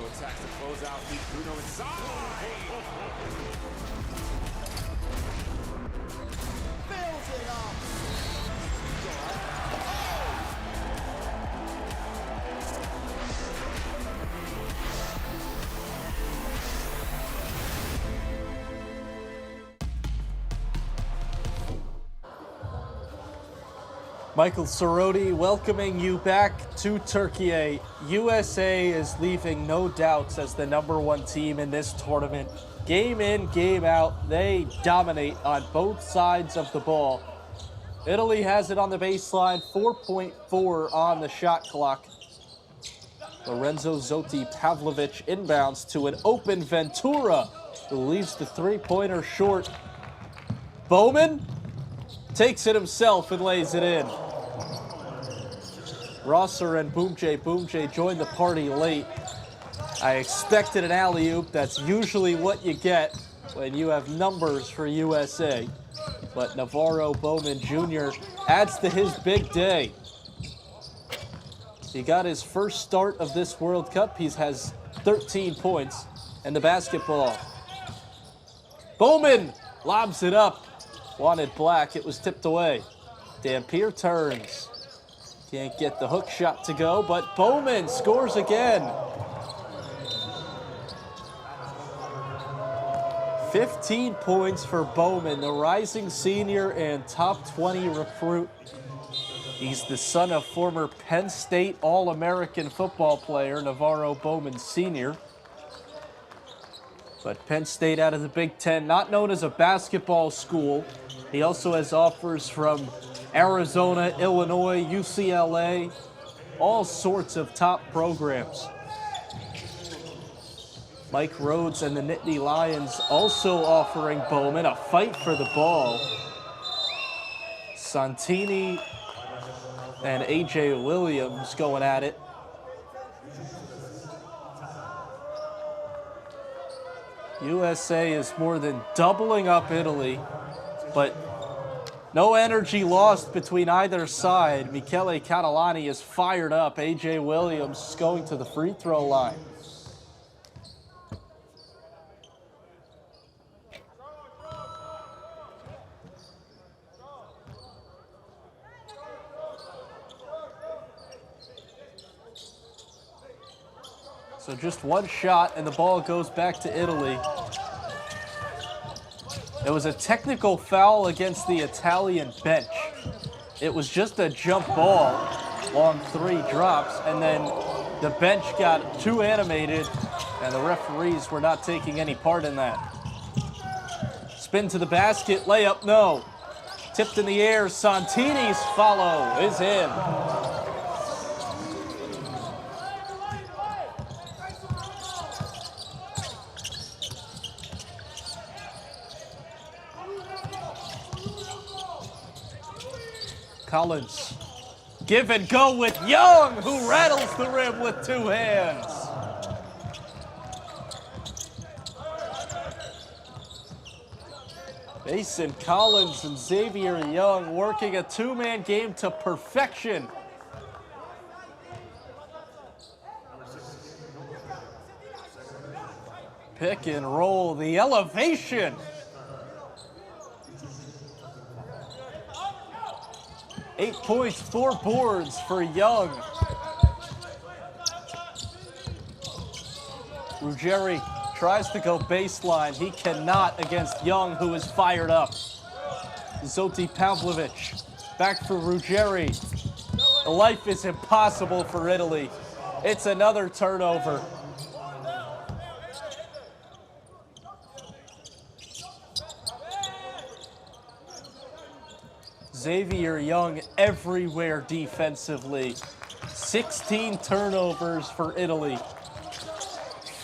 Attacks to close out. Bruno inside. Fills it up. Michael Soroti welcoming you back to Turkey. USA is leaving no doubts as the #1 team in this tournament. Game in, game out, they dominate on both sides of the ball. Italy has it on the baseline, 4.4 on the shot clock. Lorenzo Zotti Pavlovic inbounds to an open Ventura, who leaves the three-pointer short. Bowman takes it himself and lays it in. Rosser and Boomjay joined the party late. I expected an alley-oop. That's usually what you get when you have numbers for USA. But Navarro Bowman Jr. adds to his big day. He got his first start of this World Cup. He has 13 points and the basketball. Bowman lobs it up. Wanted Black. It was tipped away. Dampier turns. Can't get the hook shot to go, but Bowman scores again. 15 points for Bowman, the rising senior and top 20 recruit. He's the son of former Penn State All-American football player Navarro Bowman Sr. But Penn State out of the Big Ten, not known as a basketball school. He also has offers from Arizona, Illinois, UCLA, all sorts of top programs. Mike Rhodes and the Nittany Lions also offering Bowman a fight for the ball. Santini and A.J. Williams going at it. USA is more than doubling up Italy, but no energy lost between either side. Michele Catalani is fired up. A.J. Williams is going to the free throw line. So just one shot and the ball goes back to Italy. It was a technical foul against the Italian bench. It was just a jump ball, long 3 drops, and then the bench got too animated and the referees were not taking any part in that. Spin to the basket, layup, no. Tipped in the air, Santini's follow is in. Collins, give and go with Young, who rattles the rim with 2 hands. Mason Collins and Xavier Young working a 2-man game to perfection. Pick and roll, the elevation. 8 points, 4 boards for Young. Ruggieri tries to go baseline. He cannot against Young, who is fired up. Zoti Pavlovic back for Ruggieri. Life is impossible for Italy. It's another turnover. Xavier Young everywhere defensively. 16 turnovers for Italy.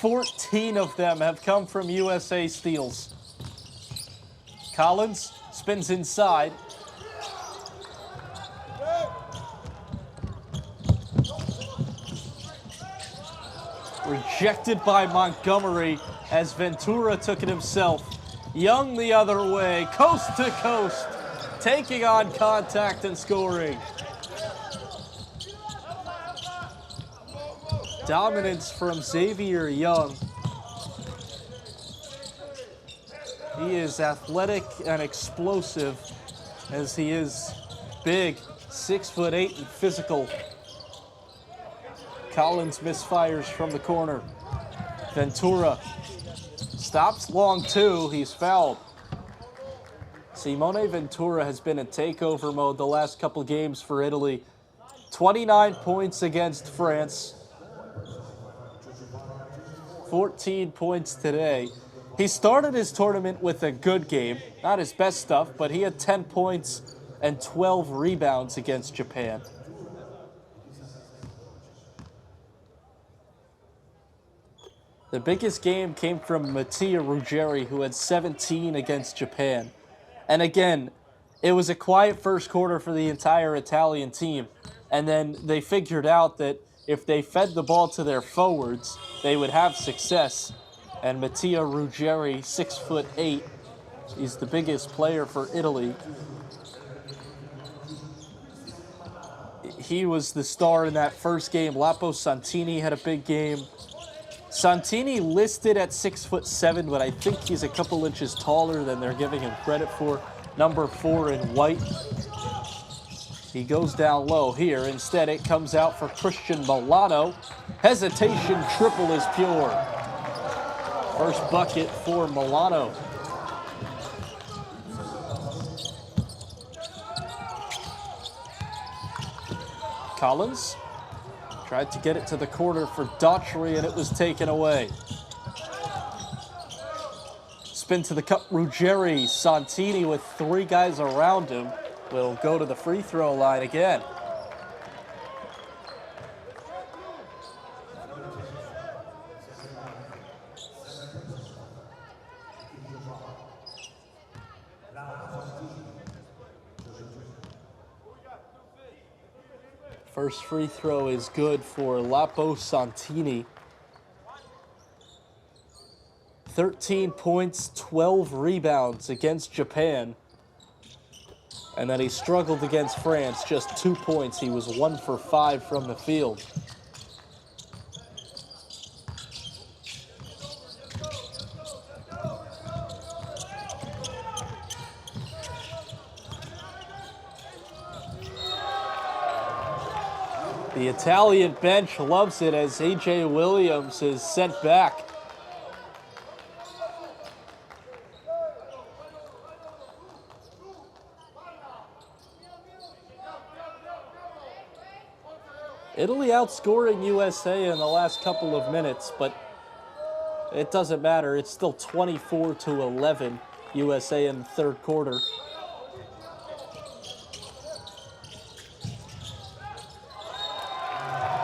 14 of them have come from USA steals. Collins spins inside. Rejected by Montgomery as Ventura took it himself. Young the other way, coast to coast, taking on contact and scoring. Dominance from Xavier Young. He is athletic and explosive as he is big, 6'8" and physical. Collins misfires from the corner. Ventura stops long 2, he's fouled. Simone Ventura has been in takeover mode the last couple games for Italy. 29 points against France. 14 points today. He started his tournament with a good game. Not his best stuff, but he had 10 points and 12 rebounds against Japan. The biggest game came from Mattia Ruggieri, who had 17 against Japan. And again, it was a quiet first quarter for the entire Italian team. And then they figured out that if they fed the ball to their forwards, they would have success. And Mattia Ruggieri, 6'8", he's the biggest player for Italy. He was the star in that first game. Lapo Santini had a big game. Santini listed at 6'7", but I think he's a couple inches taller than they're giving him credit for. Number 4 in white. He goes down low here. Instead, it comes out for Christian Milano. Hesitation triple is pure. First bucket for Milano. Collins tried to get it to the corner for Daughtry, and it was taken away. Spin to the cup, Ruggeri. Santini with three guys around him will go to the free throw line again. First free throw is good for Lapo Santini. 13 points, 12 rebounds against Japan. And then he struggled against France, just 2 points. He was 1 for 5 from the field. The Italian bench loves it as A.J. Williams is sent back. Italy outscoring USA in the last couple of minutes, but it doesn't matter. It's still 24-11 USA in the third quarter.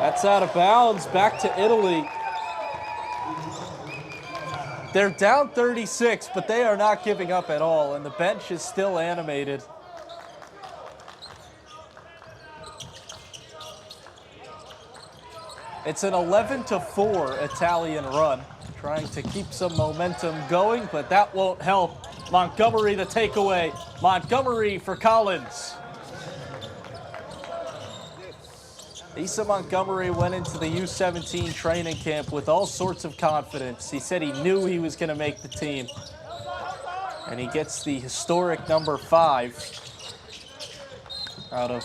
That's out of bounds, back to Italy. They're down 36, but they are not giving up at all, and the bench is still animated. It's an 11-4 Italian run, trying to keep some momentum going, but that won't help. Montgomery the takeaway. Montgomery for Collins. Issa Montgomery went into the U17 training camp with all sorts of confidence. He said he knew he was going to make the team. And he gets the historic number 5 out of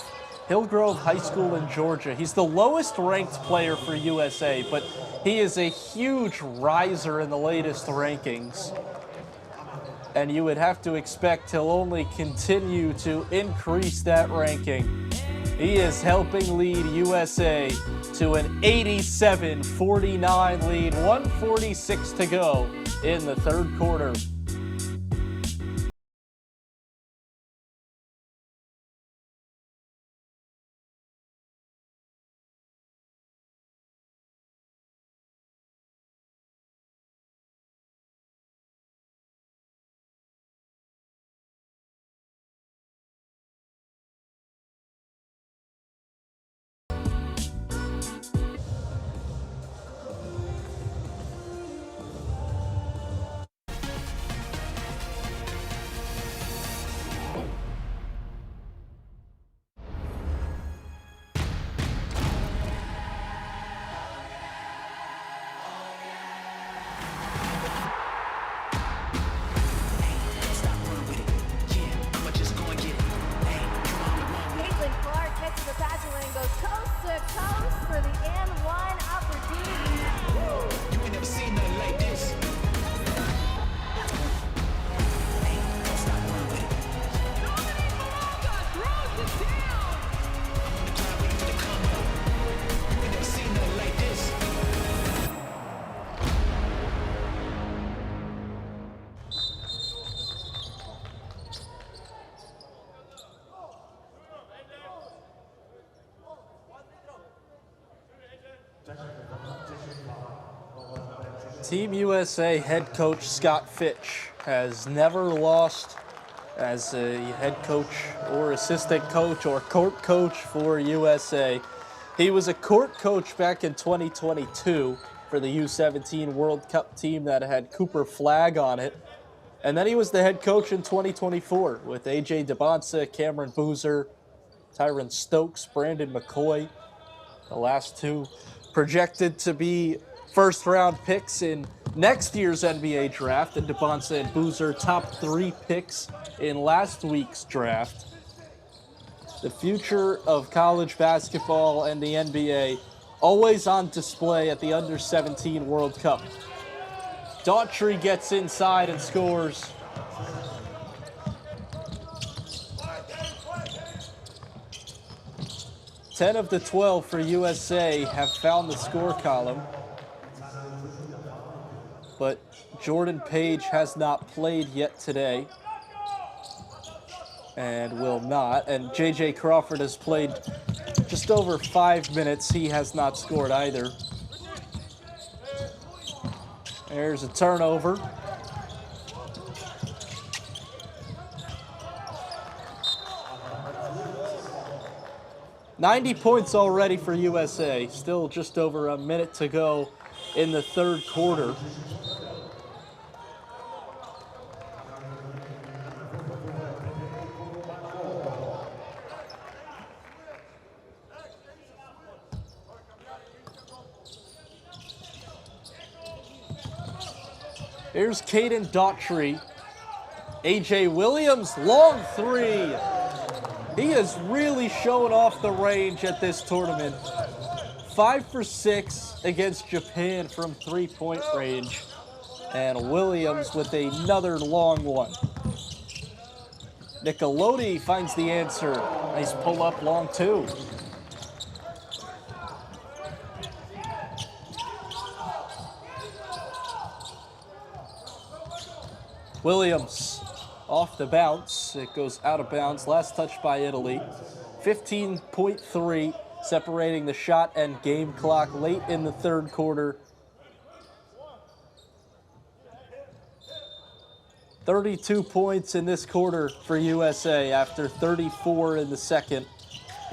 Hillgrove High School in Georgia. He's the lowest ranked player for USA, but he is a huge riser in the latest rankings. And you would have to expect he'll only continue to increase that ranking. He is helping lead USA to an 87-49 lead, 1:46 to go in the third quarter. Team USA head coach Scott Fitch has never lost as a head coach or assistant coach or court coach for USA. He was a court coach back in 2022 for the U17 World Cup team that had Cooper Flagg on it. And then he was the head coach in 2024 with A.J. DeBonsa, Cameron Boozer, Tyron Stokes, Brandon McCoy. The last two projected to be first-round picks in next year's NBA draft, and DeBonsa and Boozer top 3 picks in last week's draft. The future of college basketball and the NBA always on display at the Under-17 World Cup. Daughtry gets inside and scores. Ten of the 12 for USA have found the score column, but Jordan Page has not played yet today and will not. And J.J. Crawford has played just over 5 minutes. He has not scored either. There's a turnover. $90 points already for USA. Still just over a minute to go in the third quarter. Here's Caden Daughtry. A.J. Williams, long three. He has really shown off the range at this tournament. 5 for 6 against Japan from three-point range. And Williams with another long one. Nicolotti finds the answer. Nice pull-up, long two. Williams off the bounce. It goes out of bounds. Last touch by Italy. 15.3 separating the shot and game clock late in the third quarter. 32 points in this quarter for USA after 34 in the second.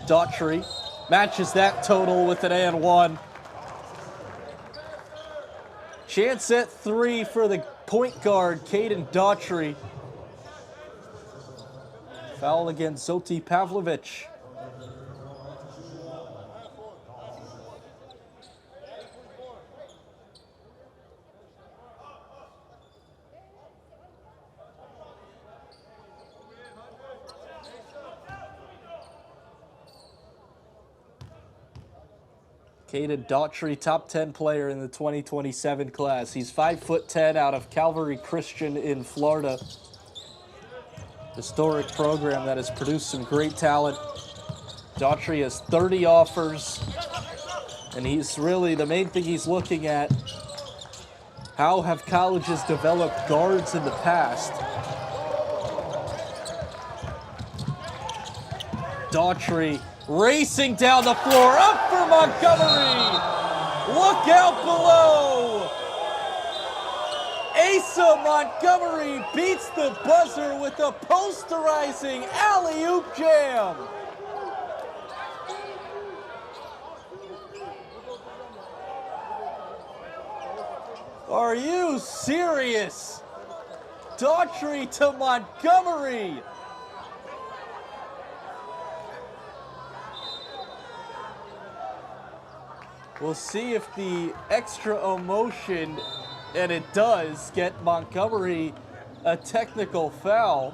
Daughtry matches that total with an and one. Chance at three for the point guard, Caden Daughtry. Foul against Zoti Pavlovic. Caden Daughtry, top 10 player in the 2027 class. He's 5'10" out of Calvary Christian in Florida. Historic program that has produced some great talent. Daughtry has 30 offers, and he's really, the main thing he's looking at, how have colleges developed guards in the past? Daughtry racing down the floor, up for Montgomery. Look out below. Asa Montgomery beats the buzzer with a posterizing alley-oop jam. Are you serious? Daughtry to Montgomery. We'll see if the extra emotion, and it does, get Montgomery a technical foul.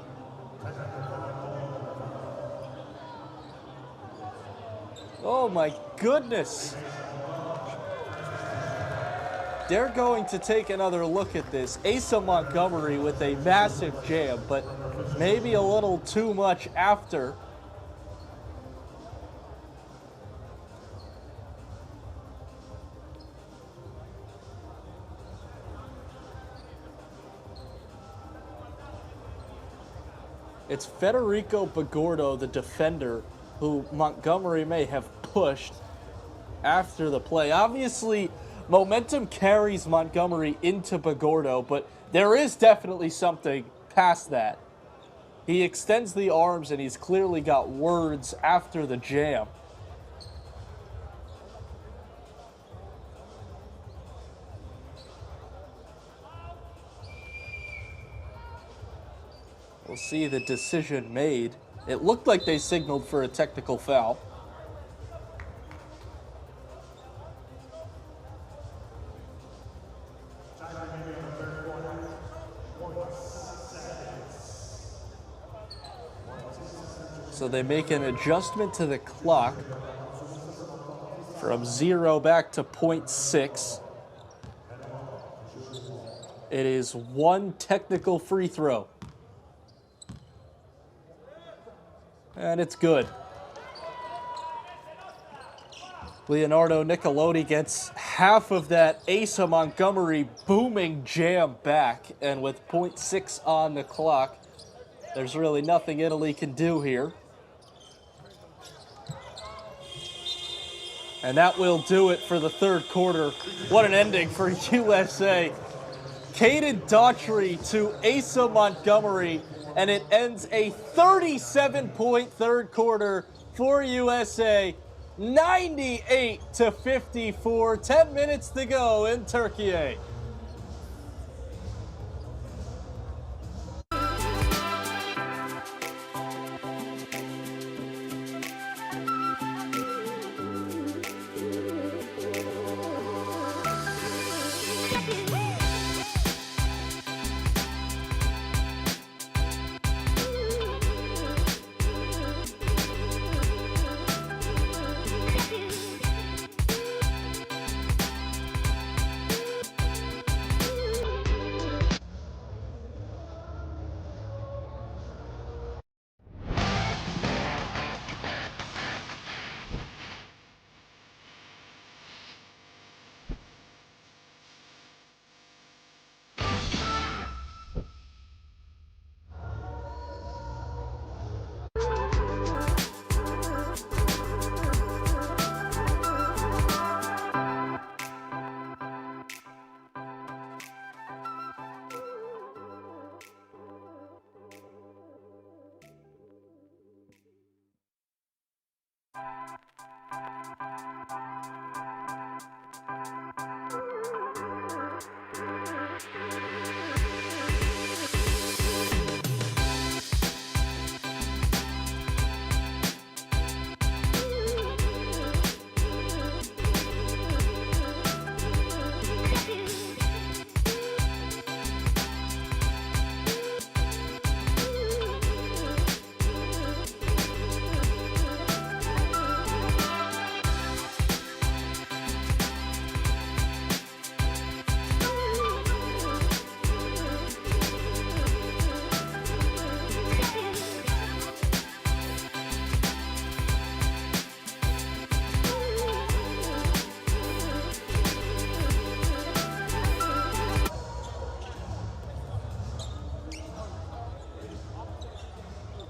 Oh my goodness. They're going to take another look at this. Asa Montgomery with a massive jam, but maybe a little too much after. It's Federico Bagordo, the defender, who Montgomery may have pushed after the play. Obviously, momentum carries Montgomery into Bagordo, but there is definitely something past that. He extends the arms, and he's clearly got words after the jam. We'll see the decision made. It looked like they signaled for a technical foul. So they make an adjustment to the clock from 0 back to 0.6. It is 1 technical free throw. And it's good. Leonardo Nicolotti gets half of that Asa Montgomery booming jam back, and with 0.6 on the clock, there's really nothing Italy can do here. And that will do it for the third quarter. What an ending for USA. Caden Daughtry to Asa Montgomery, and it ends a 37-point third quarter for USA. 98-54, 10 minutes to go in Turkey.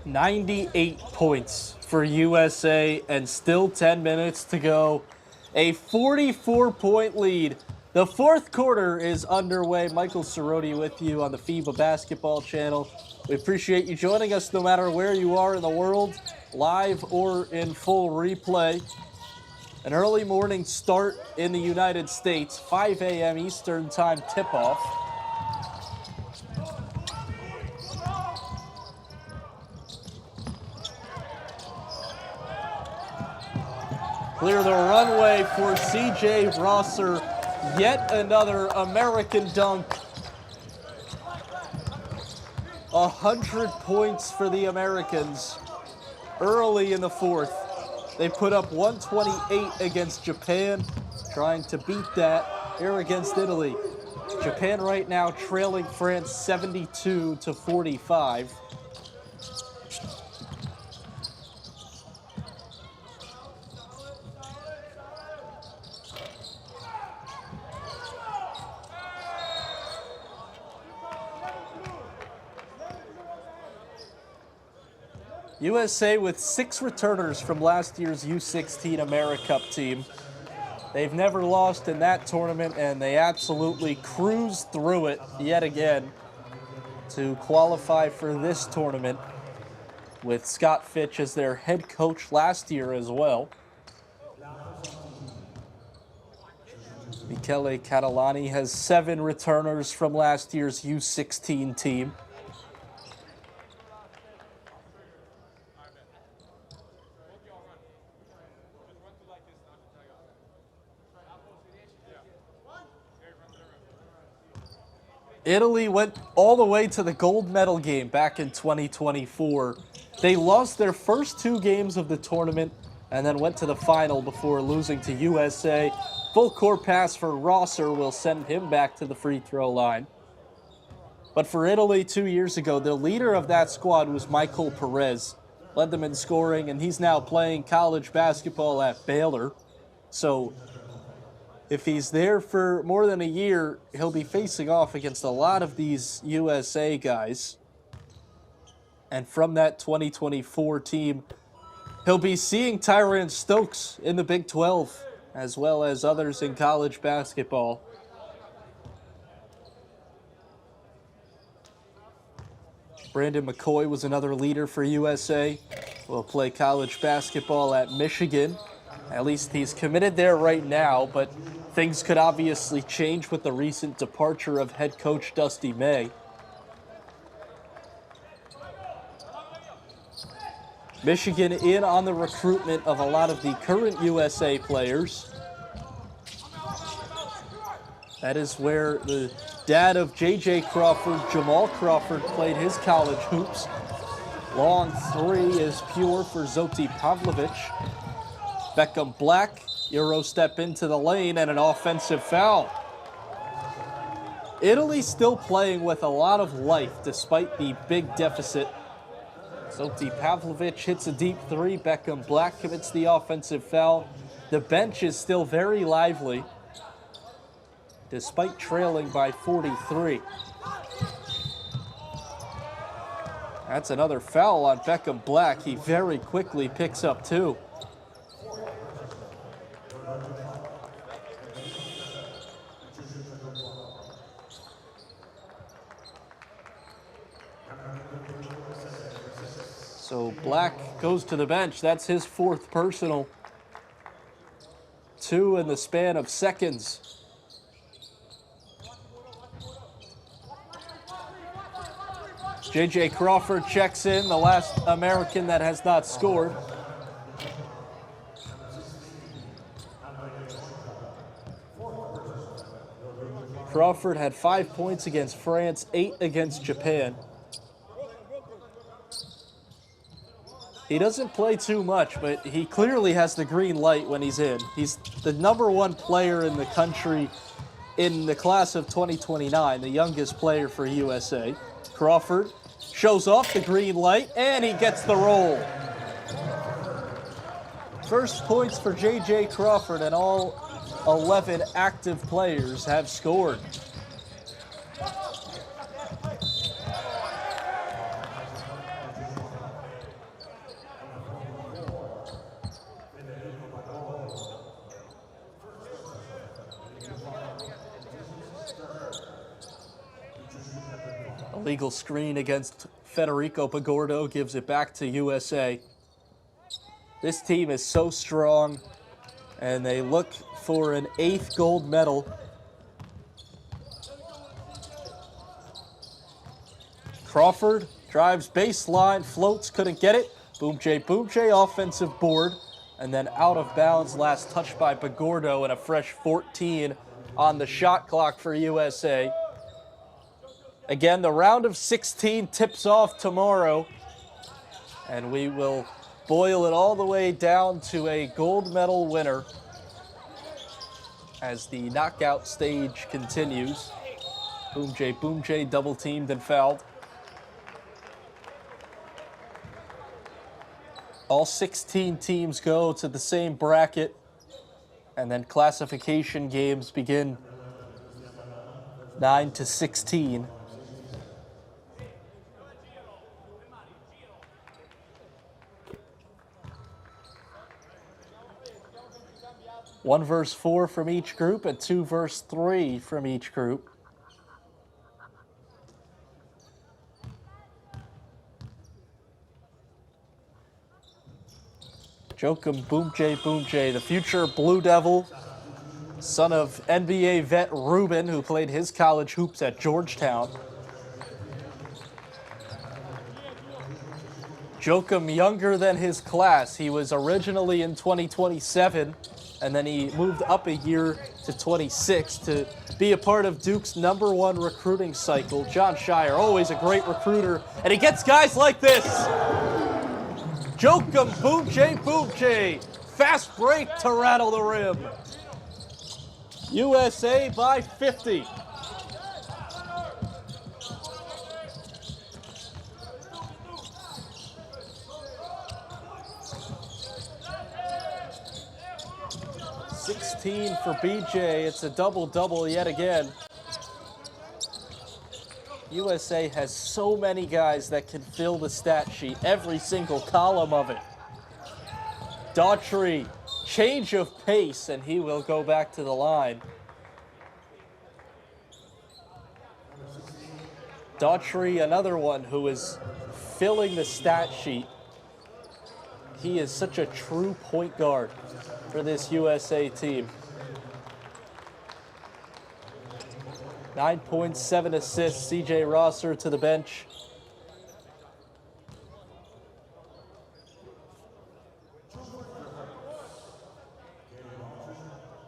$98 points for USA and still 10 minutes to go. A 44-point lead. The fourth quarter is underway. Michael Cerrone with you on the FIBA Basketball Channel. We appreciate you joining us no matter where you are in the world, live or in full replay. An early morning start in the United States, 5 a.m. Eastern Time tip-off. Clear the runway for C.J. Rosser. Yet another American dunk. 100 points for the Americans early in the fourth. They put up 128 against Japan, trying to beat that here against Italy. Japan right now trailing France 72-45. USA with 6 returners from last year's U16 AmeriCup team. They've never lost in that tournament, and they absolutely cruised through it yet again to qualify for this tournament with Scott Fitch as their head coach last year as well. Michele Catalani has 7 returners from last year's U16 team. Italy went all the way to the gold medal game back in 2024. They lost their first 2 games of the tournament and then went to the final before losing to USA. Full court pass for Rosser will send him back to the free throw line. But for Italy 2 years ago, the leader of that squad was Michael Perez. Led them in scoring, and he's now playing college basketball at Baylor. So if he's there for more than a year, he'll be facing off against a lot of these USA guys. And from that 2024 team, he'll be seeing Tyron Stokes in the Big 12, as well as others in college basketball. Brandon McCoy was another leader for USA. Will play college basketball at Michigan. At least he's committed there right now, but things could obviously change with the recent departure of head coach Dusty May. Michigan in on the recruitment of a lot of the current USA players. That is where the dad of J.J. Crawford, Jamal Crawford, played his college hoops. Long 3 is pure for Zoti Pavlovic. Beckham Black, Euro step into the lane and an offensive foul. Italy still playing with a lot of life despite the big deficit. Zoti Pavlovic hits a deep 3. Beckham Black commits the offensive foul. The bench is still very lively, despite trailing by 43. That's another foul on Beckham Black. He very quickly picks up 2. So Black goes to the bench. That's his 4th personal. 2 in the span of seconds. J.J. Crawford checks in, the last American that has not scored. Crawford had 5 points against France, 8 against Japan. He doesn't play too much, but he clearly has the green light when he's in. He's the #1 player in the country in the class of 2029, the youngest player for USA. Crawford shows off the green light, and he gets the roll. First points for J.J. Crawford, and all 11 active players have scored. Illegal screen against Federico Pagordo gives it back to USA. This team is so strong, and they look for an 8th gold medal. Crawford drives baseline, floats, couldn't get it. Boom J, offensive board, and then out of bounds, last touch by Pagordo, and a fresh 14 on the shot clock for USA. Again, the round of 16 tips off tomorrow, and we will boil it all the way down to a gold medal winner as the knockout stage continues. Boom J, double teamed and fouled. All 16 teams go to the same bracket, and then classification games begin 9 to 16. One verse 4 from each group and 2 verse 3 from each group. Joachim Boom J, the future Blue Devil, son of NBA vet Ruben, who played his college hoops at Georgetown. Joachim younger than his class. He was originally in 2027, and then he moved up a year to 26 to be a part of Duke's #1 recruiting cycle. John Shire, always a great recruiter, and he gets guys like this. Jokum Buche. Fast break to rattle the rim. USA by 50. (16) for BJ. It's a double-double yet again. USA has so many guys that can fill the stat sheet, every single column of it. Daughtry, change of pace, and he will go back to the line. Daughtry, another one who is filling the stat sheet. He is such a true point guard for this USA team. 9 points, 7 assists. CJ Rosser to the bench.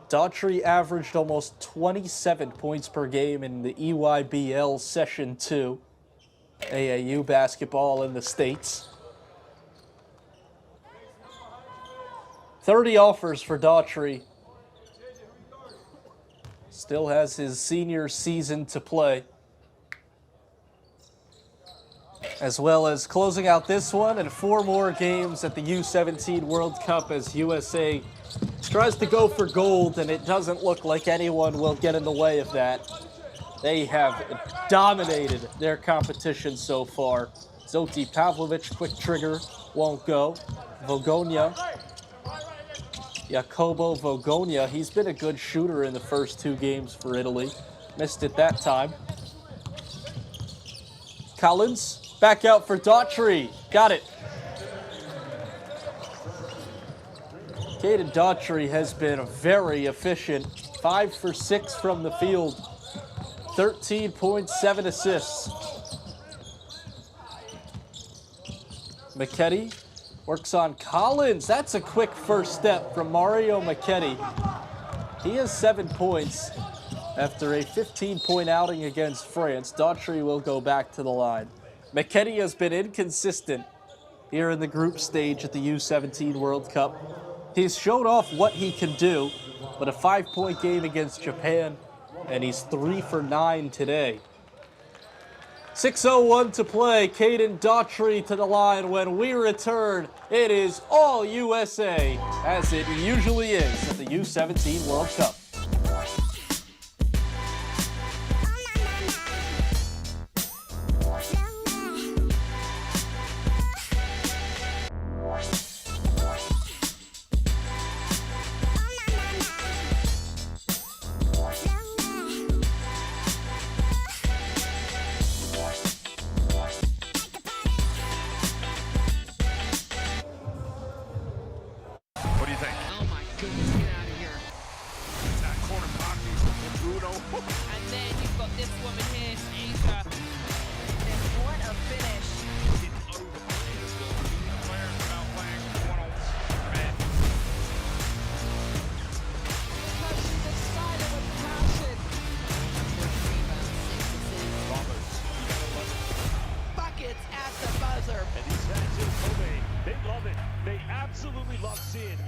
Daughtry averaged almost 27 points per game in the EYBL Session 2, AAU basketball in the States. 30 offers for Daughtry. Still has his senior season to play, as well as closing out this one and 4 more games at the U17 World Cup as USA tries to go for gold, and it doesn't look like anyone will get in the way of that. They have dominated their competition so far. Zoti Pavlovic, quick trigger, won't go. Vogonia. Jacobo Vogonia, he's been a good shooter in the first 2 games for Italy. Missed it that time. Collins, back out for Daughtry. Got it. Caden Daughtry has been very efficient. 5 for 6 from the field. 13 points, 7 assists. McKetty works on Collins. That's a quick first step from Mario McKetty. He has 7 points after a 15-point outing against France. Daughtry will go back to the line. McKetty has been inconsistent here in the group stage at the U17 World Cup. He's showed off what he can do, but a 5-point game against Japan, and he's 3 for 9 today. 6:01 to play. Caden Daughtry to the line. When we return, it is all USA, as it usually is at the U17 World Cup. Absolutely love seeing it.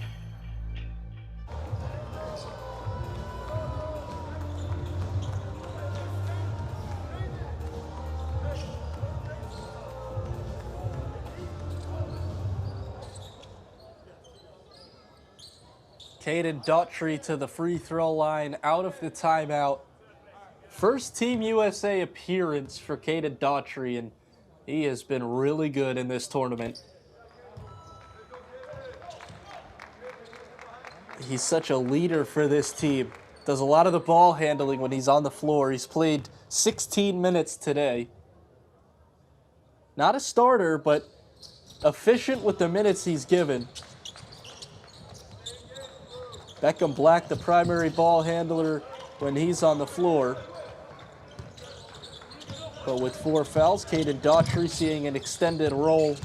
Caden Daughtry to the free throw line, out of the timeout. First Team USA appearance for Caden Daughtry, and he has been really good in this tournament. He's such a leader for this team. Does a lot of the ball handling when he's on the floor. He's played 16 minutes today. Not a starter, but efficient with the minutes he's given. Beckham Black, the primary ball handler when he's on the floor. But with 4 fouls, Caden Daughtry seeing an extended role,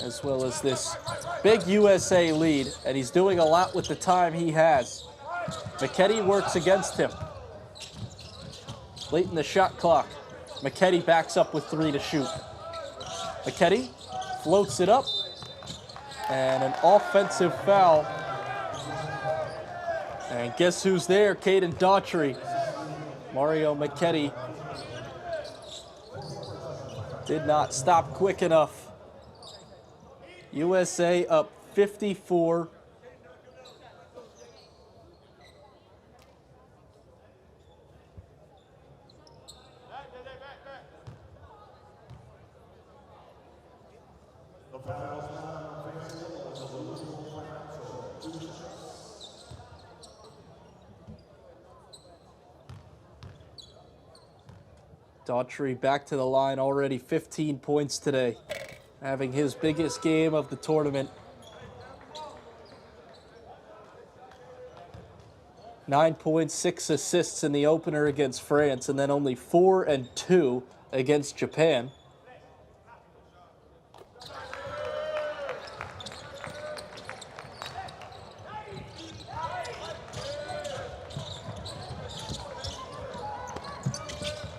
as well as this big USA lead, and he's doing a lot with the time he has. McKetty works against him. Late in the shot clock, McKetty backs up with 3 to shoot. McKetty floats it up. And an offensive foul. And guess who's there? Caden Daughtry. Mario Macchetti did not stop quick enough. USA up 54. Daughtry back to the line, already 15 points today, having his biggest game of the tournament. 9 points, 6 assists in the opener against France, and then only 4 and 2 against Japan.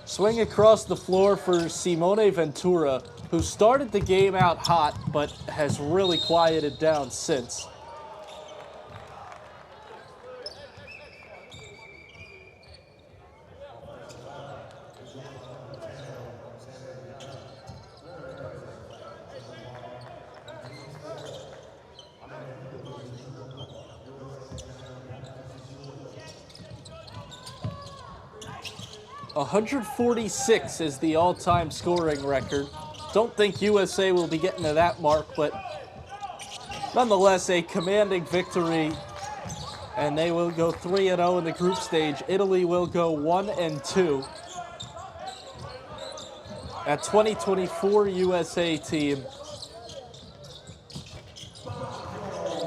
Swing across the floor for Simone Ventura, who started the game out hot, but has really quieted down since. .146 is the all-time scoring record. Don't think USA will be getting to that mark, but nonetheless a commanding victory. And they will go 3-0 in the group stage. Italy will go 1-2. A 2024 USA team.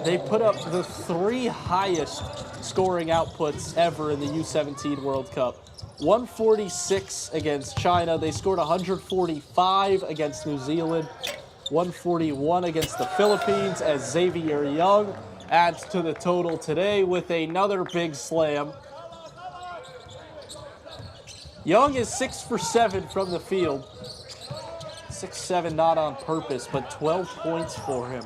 They put up the 3 highest scoring outputs ever in the U17 World Cup. 146 against China. They scored 145 against New Zealand. 141 against the Philippines, as Xavier Young adds to the total today with another big slam. Young is 6 for 7 from the field. 6-7 not on purpose, but 12 points for him.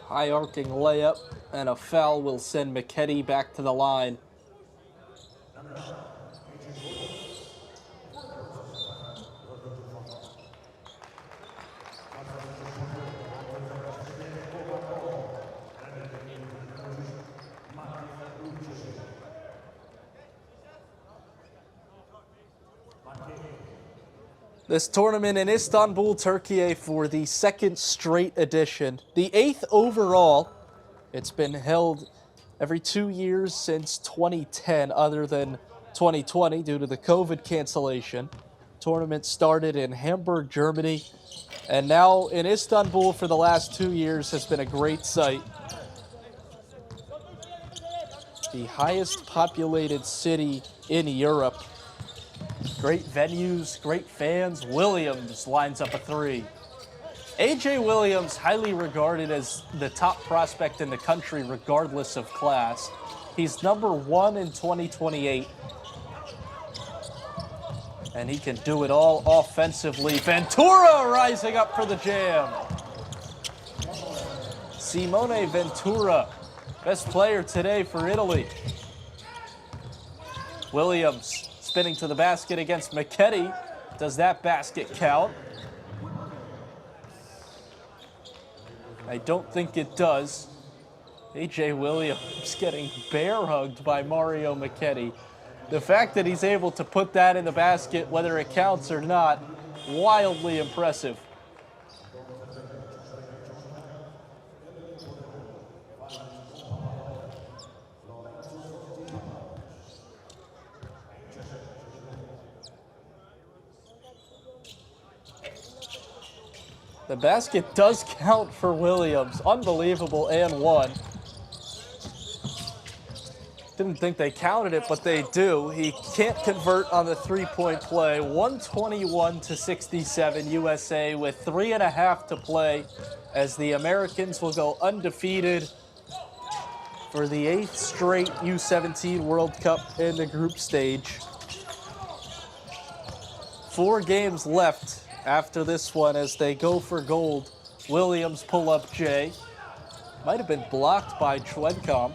High arcing layup, and a foul will send Macchetti back to the line. This tournament in Istanbul, Turkey, for the 2nd straight edition, the 8th overall. It's been held every 2 years since 2010, other than 2020 due to the COVID cancellation. Tournament started in Hamburg, Germany, and now in Istanbul for the last 2 years has been a great sight. The highest populated city in Europe. Great venues, great fans. Williams lines up a 3. A.J. Williams, highly regarded as the top prospect in the country regardless of class. He's number 1 in 2028. And he can do it all offensively. Ventura rising up for the jam. Simone Ventura, best player today for Italy. Williams spinning to the basket against Macchetti. Does that basket count? I don't think it does. A.J. Williams getting bear hugged by Mario Macchetti. The fact that he's able to put that in the basket, whether it counts or not, wildly impressive. The basket does count for Williams. Unbelievable, and 1. Didn't think they counted it, but they do. He can't convert on the 3-point play. 121-67 USA with 3.5 to play, as the Americans will go undefeated for the 8th straight U17 World Cup in the group stage. 4 games left after this one as they go for gold. Williams pull up J. Might have been blocked by Schwencom.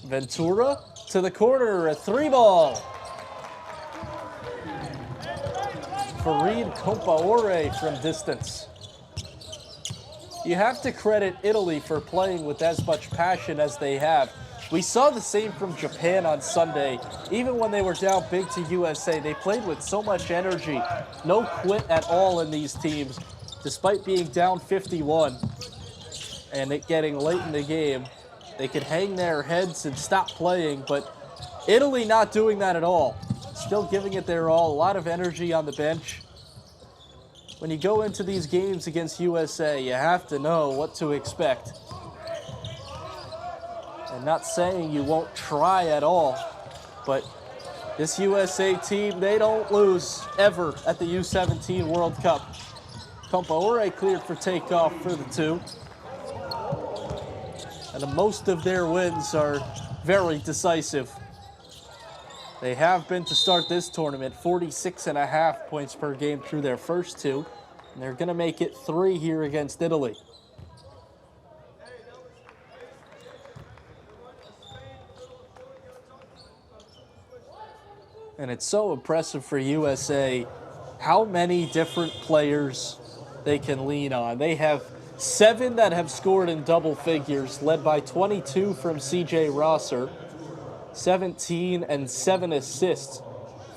Ventura to the corner, a 3-ball. Farid Compaore from distance. You have to credit Italy for playing with as much passion as they have. We saw the same from Japan on Sunday. Even when they were down big to USA, they played with so much energy. No quit at all in these teams, despite being down 51 and it getting late in the game. They could hang their heads and stop playing, but Italy not doing that at all. Still giving it their all, a lot of energy on the bench. When you go into these games against USA, you have to know what to expect. And not saying you won't try at all, but this USA team, they don't lose ever at the U17 World Cup. Compaore cleared for takeoff for the 2. And most of their wins are very decisive. They have been to start this tournament, 46.5 points per game through their first 2. And they're going to make it 3 here against Italy. And it's so impressive for USA how many different players they can lean on. They have 7 that have scored in double figures, led by 22 from CJ Rosser, 17 and 7 assists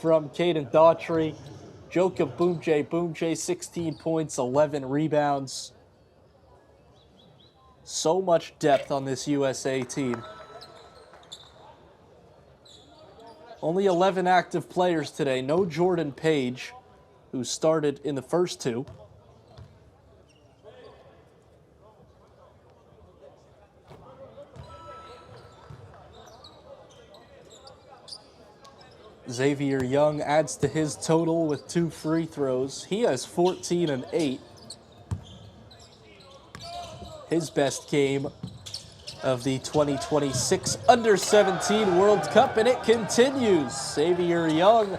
from Caden Daughtry. Joachim Boomjay, 16 points, 11 rebounds. So much depth on this USA team. Only 11 active players today. No Jordan Page, who started in the first 2. Xavier Young adds to his total with 2 free throws. He has 14 and 8. His best game of the 2026 Under-17 World Cup, and it continues. Xavier Young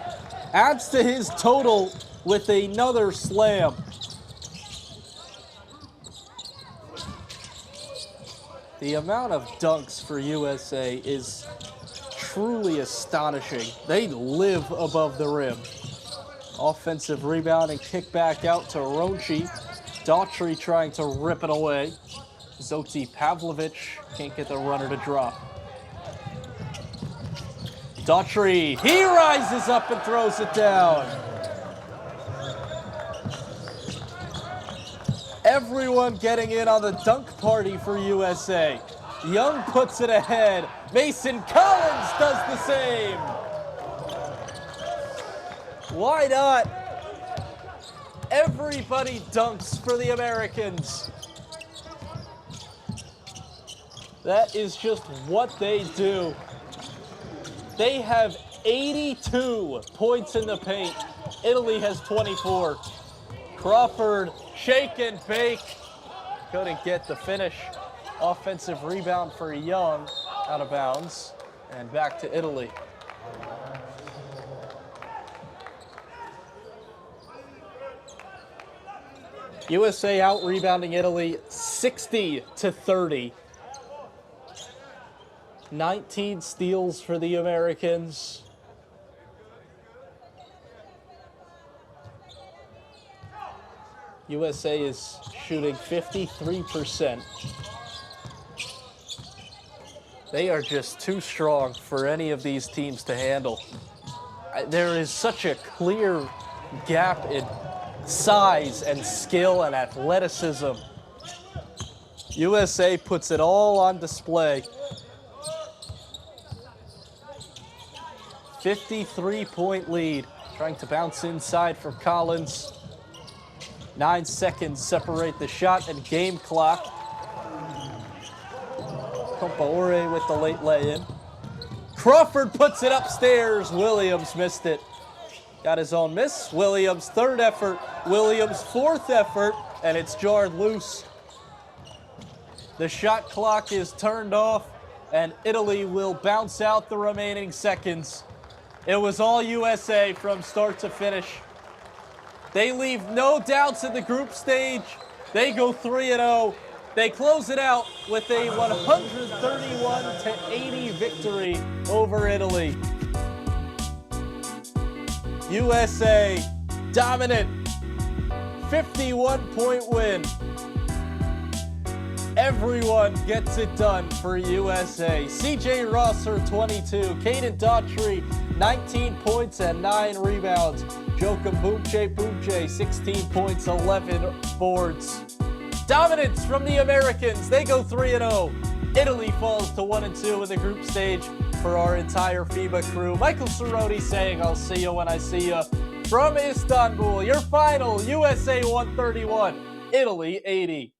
adds to his total with another slam. The amount of dunks for USA is truly astonishing. They live above the rim. Offensive rebound and kick back out to Ronchi. Daughtry trying to rip it away. Zoti Pavlovic can't get the runner to drop. Daughtry, he rises up and throws it down. Everyone getting in on the dunk party for USA. Young puts it ahead. Mason Collins does the same. Why not? Everybody dunks for the Americans. That is just what they do. They have 82 points in the paint. Italy has 24. Crawford, shake and bake. Couldn't get the finish. Offensive rebound for Young, out of bounds, and back to Italy. USA out rebounding Italy 60-30. 19 steals for the Americans. USA is shooting 53%. They are just too strong for any of these teams to handle. There is such a clear gap in size and skill and athleticism. USA puts it all on display. 53-point lead. Trying to bounce inside for Collins. 9 seconds separate the shot and game clock. Compaore with the late lay-in. Crawford puts it upstairs. Williams missed it. Got his own miss. Williams' third effort. Williams' fourth effort. And it's jarred loose. The shot clock is turned off. And Italy will bounce out the remaining seconds. It was all USA from start to finish. They leave no doubts in the group stage. They go 3-0. They close it out with a 131-80 victory over Italy. USA dominant, 51-point win. Everyone gets it done for USA. CJ Rosser, 22. Caden Daughtry, 19 points and 9 rebounds. Joachim Boomche, 16 points, 11 boards. Dominance from the Americans. They go 3-0. Italy falls to 1-2 in the group stage for our entire FIBA crew. Michael Cerrone saying, I'll see you when I see you. From Istanbul, your final, USA 131, Italy 80.